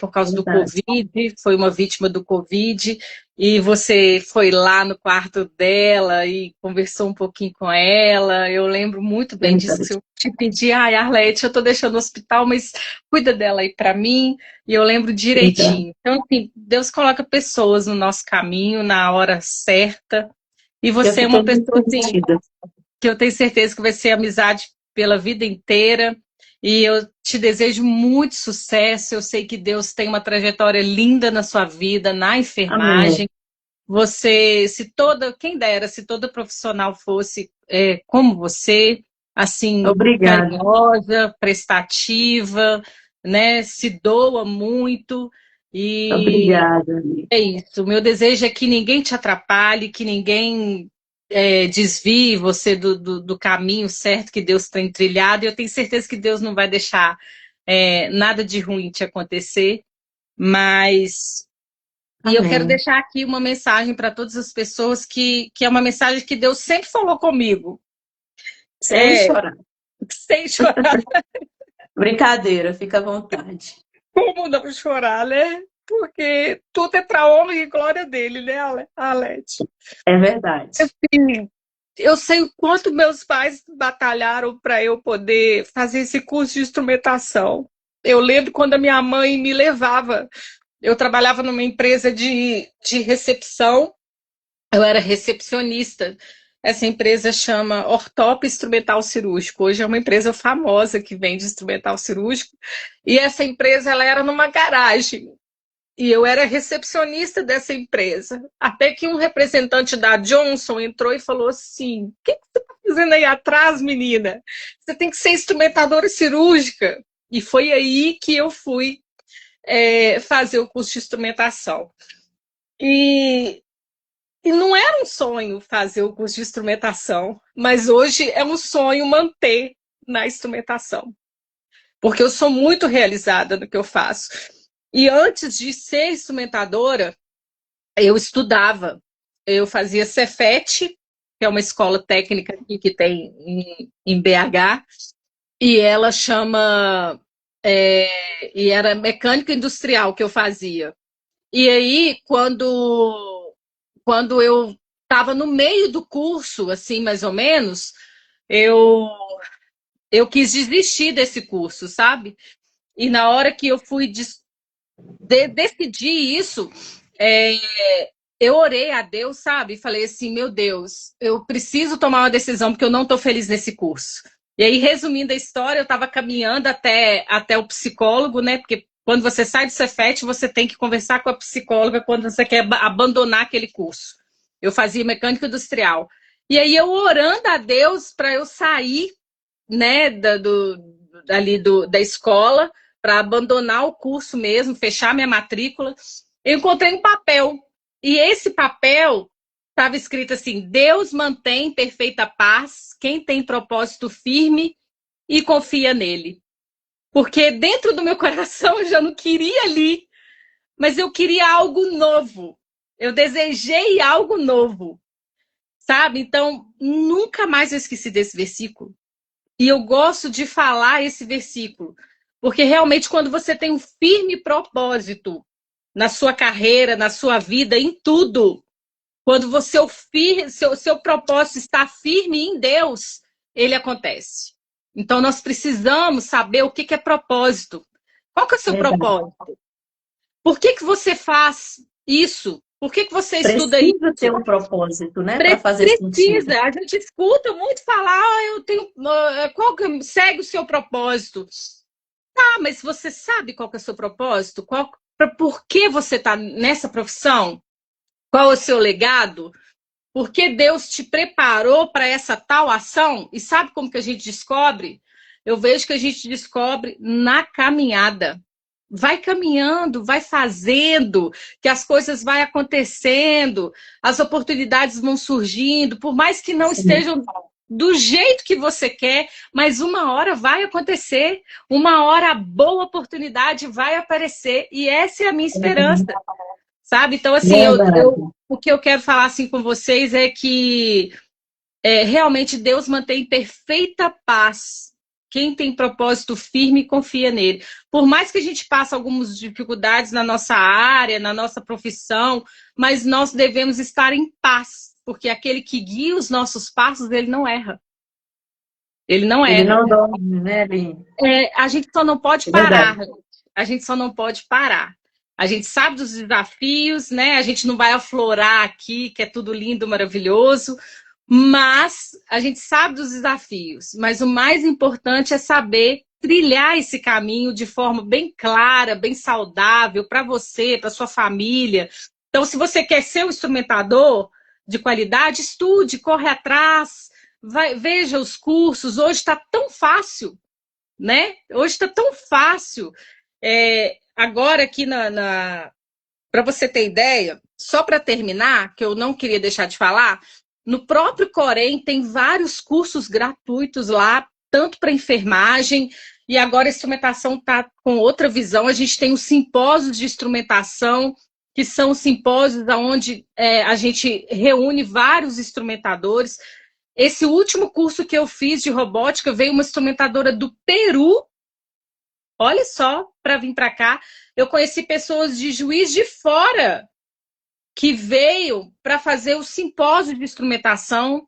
S2: por causa do
S3: Verdade.
S2: Covid, foi uma vítima do Covid. E você foi lá no quarto dela e conversou um pouquinho com ela. Eu lembro muito bem disso.
S3: Verdade.
S2: Eu te pedi, Arlete, eu tô deixando o hospital, mas cuida dela aí para mim. E eu lembro
S3: Verdade.
S2: direitinho. Então, assim, Deus coloca pessoas no nosso caminho na hora certa. E
S3: Eu
S2: você é
S3: fiquei
S2: uma
S3: muito
S2: pessoa, assim,
S3: sentida.
S2: que eu tenho certeza que vai ser amizade pela vida inteira. E eu te desejo muito sucesso. Eu sei que Deus tem uma trajetória linda na sua vida, na
S3: Amém.
S2: enfermagem. Quem dera, se toda profissional fosse como você, assim,
S3: Obrigada.
S2: carinhosa, prestativa, né? Se doa muito. E
S3: Obrigada, amiga.
S2: é isso. O meu desejo é que ninguém te atrapalhe, que ninguém desvie você do caminho certo que Deus tem trilhado. E eu tenho certeza que Deus não vai deixar nada de ruim te acontecer, mas e eu quero
S3: Amém.
S2: deixar aqui uma mensagem para todas as pessoas que é uma mensagem que Deus sempre falou comigo.
S3: Sem
S2: É,
S3: chorar.
S2: sem chorar,
S3: Brincadeira, fica à vontade.
S2: como não chorar, né? Porque tudo é para honra e glória dele, né, Alete?
S3: É verdade.
S2: Sim. Eu sei o quanto meus pais batalharam para eu poder fazer esse curso de instrumentação. Eu lembro quando a minha mãe me levava. Eu trabalhava numa empresa de recepção. Eu era recepcionista. Essa empresa chama Ortop Instrumental Cirúrgico. Hoje é uma empresa famosa que vende instrumental cirúrgico. E essa empresa ela era numa garagem. E eu era recepcionista dessa empresa. Até que um representante da Johnson entrou e falou assim: o que você está fazendo aí atrás, menina? Você tem que ser instrumentadora cirúrgica. E foi aí que eu fui fazer o curso de instrumentação. E e não era um sonho fazer o curso de instrumentação, mas hoje é um sonho manter na instrumentação, porque eu sou muito realizada no que eu faço. E antes de ser instrumentadora, eu estudava. Eu fazia Cefet, que é uma escola técnica aqui que tem em BH, e ela chama. E era mecânica industrial que eu fazia. E aí, quando eu estava no meio do curso, assim, mais ou menos, eu, eu quis desistir desse curso, sabe? E na hora que eu fui decidir isso, é, eu orei a Deus, sabe? E falei assim, meu Deus, eu preciso tomar uma decisão porque eu não estou feliz nesse curso. E aí, resumindo a história, eu estava caminhando até o psicólogo, né? Porque quando você sai do Cefet, você tem que conversar com a psicóloga quando você quer abandonar aquele curso. Eu fazia mecânica industrial. E aí, eu orando a Deus para eu sair, né, da escola, para abandonar o curso mesmo, fechar minha matrícula, eu encontrei um papel. E esse papel estava escrito assim: Deus mantém em perfeita paz quem tem propósito firme e confia nele. Porque dentro do meu coração eu já não queria ali, mas eu queria algo novo. Eu desejei algo novo, sabe? Então, nunca mais eu esqueci desse versículo. E eu gosto de falar esse versículo, porque realmente quando você tem um firme propósito na sua carreira, na sua vida, em tudo, quando você seu propósito está firme em Deus, ele acontece. Então nós precisamos saber o que é propósito. Qual que é o seu
S3: Verdade.
S2: propósito? Por que você faz isso? Por que você estuda
S3: Precisa ter
S2: isso?
S3: um propósito, né, para fazer sentido.
S2: Precisa. A gente escuta muito falar, eu tenho. Qual que segue o seu propósito? Ah, mas você sabe qual que é o seu propósito? Por que você está nessa profissão? Qual é o seu legado? Por que Deus te preparou para essa tal ação? E sabe como que a gente descobre? eu vejo que a gente descobre na caminhada. Vai caminhando, vai fazendo, que as coisas vão acontecendo, as oportunidades vão surgindo, por mais que não
S3: Sim.
S2: estejam do jeito que você quer, mas uma hora vai acontecer, uma hora a boa oportunidade vai aparecer, e essa é a minha esperança, sabe? Então, assim,
S3: Verdade.
S2: o que eu quero falar assim com vocês é que realmente Deus mantém perfeita paz quem tem propósito firme e confia nele. Por mais que a gente passe algumas dificuldades na nossa área, na nossa profissão, mas nós devemos estar em paz, porque aquele que guia os nossos passos, ele não erra. Ele não
S3: Ele
S2: erra.
S3: não dorme, né, Aline?
S2: A gente só não pode
S3: É verdade.
S2: parar. A gente só não pode parar. A gente sabe dos desafios, né? A gente não vai aflorar aqui, que é tudo lindo, maravilhoso, mas a gente sabe dos desafios. Mas o mais importante é saber trilhar esse caminho de forma bem clara, bem saudável para você, para sua família. Então, se você quer ser um instrumentador de qualidade, estude, corre atrás, veja os cursos. Hoje está tão fácil, né? Hoje está tão fácil. Agora aqui para você ter ideia, só para terminar, que eu não queria deixar de falar, no próprio Corém tem vários cursos gratuitos lá, tanto para enfermagem, e agora a instrumentação está com outra visão. A gente tem os simpósios de instrumentação, que são simpósios onde a gente reúne vários instrumentadores. Esse último curso que eu fiz de robótica, veio uma instrumentadora do Peru, olha só, para vir para cá. Eu conheci pessoas de Juiz de Fora que veio para fazer o simpósio de instrumentação.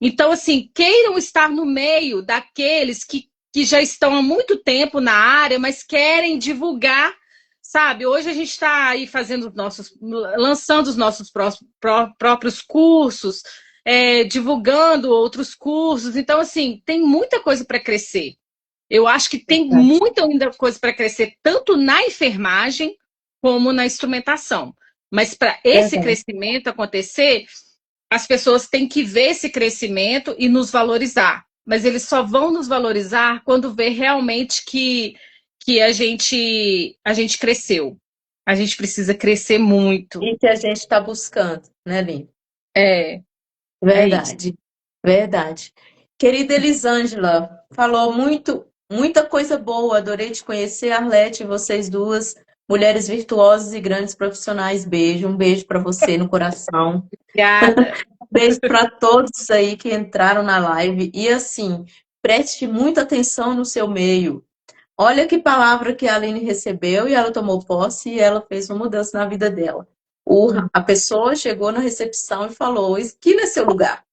S2: Então, assim, queiram estar no meio daqueles que já estão há muito tempo na área, mas querem divulgar, sabe? Hoje a gente está aí lançando os nossos próprios cursos, divulgando outros cursos. Então, assim, tem muita coisa para crescer. Eu acho que tem muita ainda coisa para crescer, tanto na enfermagem como na instrumentação. Mas para esse crescimento acontecer, as pessoas têm que ver esse crescimento e nos valorizar. Mas eles só vão nos valorizar quando vê realmente que a gente cresceu. A gente precisa crescer muito.
S3: E que a gente está buscando, né, Aline?
S2: Verdade.
S3: Verdade. Querida Elisângela, falou muita coisa boa. Adorei te conhecer, Arlete, vocês duas, mulheres virtuosas e grandes profissionais. Beijo, um beijo para você no coração.
S2: Obrigada.
S3: Beijo para todos aí que entraram na live. E assim, preste muita atenção no seu meio. Olha que palavra que a Aline recebeu e ela tomou posse e ela fez uma mudança na vida dela. A pessoa chegou na recepção e falou: "Aqui não é seu lugar.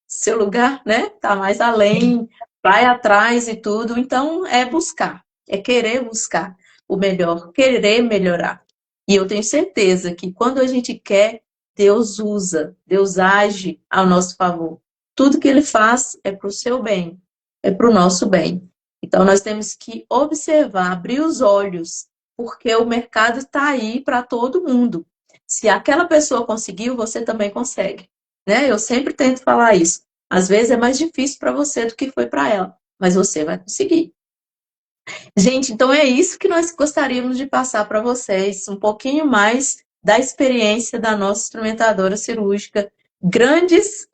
S3: Seu lugar, né? Tá mais além, vai atrás e tudo." Então, é buscar, é querer buscar o melhor, querer melhorar. E eu tenho certeza que quando a gente quer, Deus usa, Deus age ao nosso favor. Tudo que Ele faz é para o seu bem, é para o nosso bem. Então, nós temos que observar, abrir os olhos, porque o mercado está aí para todo mundo. Se aquela pessoa conseguiu, você também consegue. Né? Eu sempre tento falar isso. Às vezes é mais difícil para você do que foi para ela, mas você vai conseguir. Gente, então é isso que nós gostaríamos de passar para vocês, um pouquinho mais da experiência da nossa instrumentadora cirúrgica. Grandes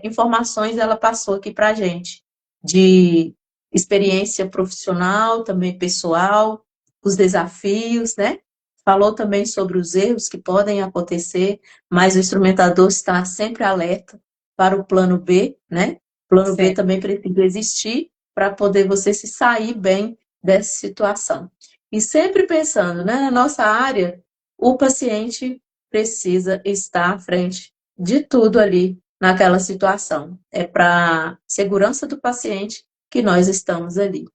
S3: informações ela passou aqui para a gente, de experiência profissional, também pessoal, os desafios, né? Falou também sobre os erros que podem acontecer, mas o instrumentador está sempre alerta para o plano B, né? O plano B também precisa existir para poder você se sair bem dessa situação. E sempre pensando, né, na nossa área, o paciente precisa estar à frente de tudo ali naquela situação. É para segurança do paciente que nós estamos ali.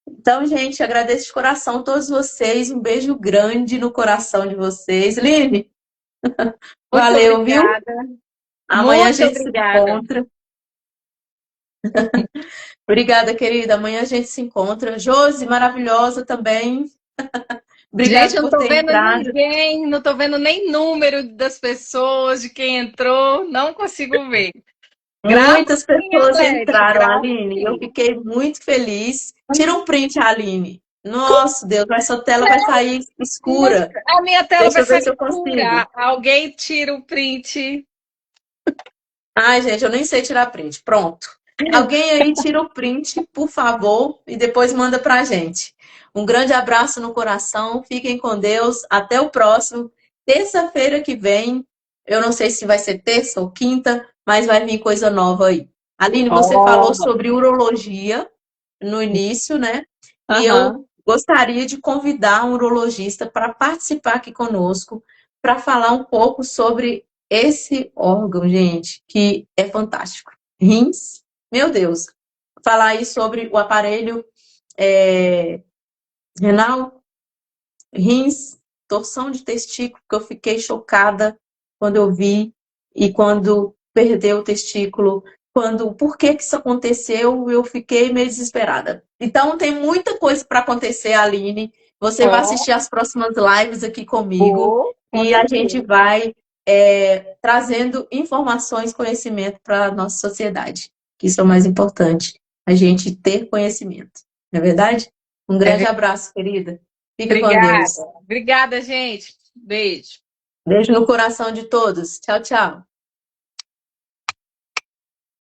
S3: Então, gente, agradeço de coração a todos vocês. Um beijo grande no coração de vocês. Line, valeu, viu? Amanhã a gente se encontra. Obrigada, querida. Amanhã a gente se encontra. Josi, maravilhosa também. Obrigada
S2: gente, eu não
S3: por
S2: tô
S3: ter
S2: vendo
S3: entrado.
S2: ninguém, não tô vendo nem número das pessoas, de quem entrou, não consigo ver.
S3: Muitas
S2: Gracinha,
S3: pessoas
S2: Lete,
S3: entraram, Aline. Eu
S2: gracinha.
S3: fiquei muito feliz. Tira um print, Aline. Nossa, Deus, essa tela vai sair escura.
S2: A minha tela
S3: Deixa
S2: vai
S3: eu ver
S2: sair
S3: se eu consigo.
S2: escura. Alguém tira o print.
S3: Ai, gente, eu nem sei tirar print. Pronto. Alguém aí tira o print, por favor, e depois manda pra gente. Um grande abraço no coração. Fiquem com Deus. Até o próximo. Terça-feira que vem. Eu não sei se vai ser terça ou quinta, mas vai vir coisa nova aí. Aline, você falou
S1: Ó,
S3: sobre urologia no início, né? E
S1: aham.
S3: eu gostaria de convidar um urologista para participar aqui conosco, para falar um pouco sobre esse órgão, gente, que é fantástico. Rins, meu Deus. Falar aí sobre o aparelho renal, rins, torção de testículo, que eu fiquei chocada quando eu vi, e quando perdeu o testículo, por que que isso aconteceu, eu fiquei meio desesperada. Então tem muita coisa para acontecer, Aline. Você vai
S1: Ó,
S3: assistir as próximas lives aqui comigo
S1: vou, com
S3: e a gente
S1: certeza.
S3: vai trazendo informações, conhecimento para a nossa sociedade, que isso é o mais importante, a gente ter conhecimento. Não é verdade? Um
S2: É
S3: grande
S2: verdade.
S3: abraço, querida. Fique com
S2: Obrigada.
S3: Deus.
S2: Obrigada, gente. Beijo.
S3: Beijo no coração de todos. Tchau, tchau.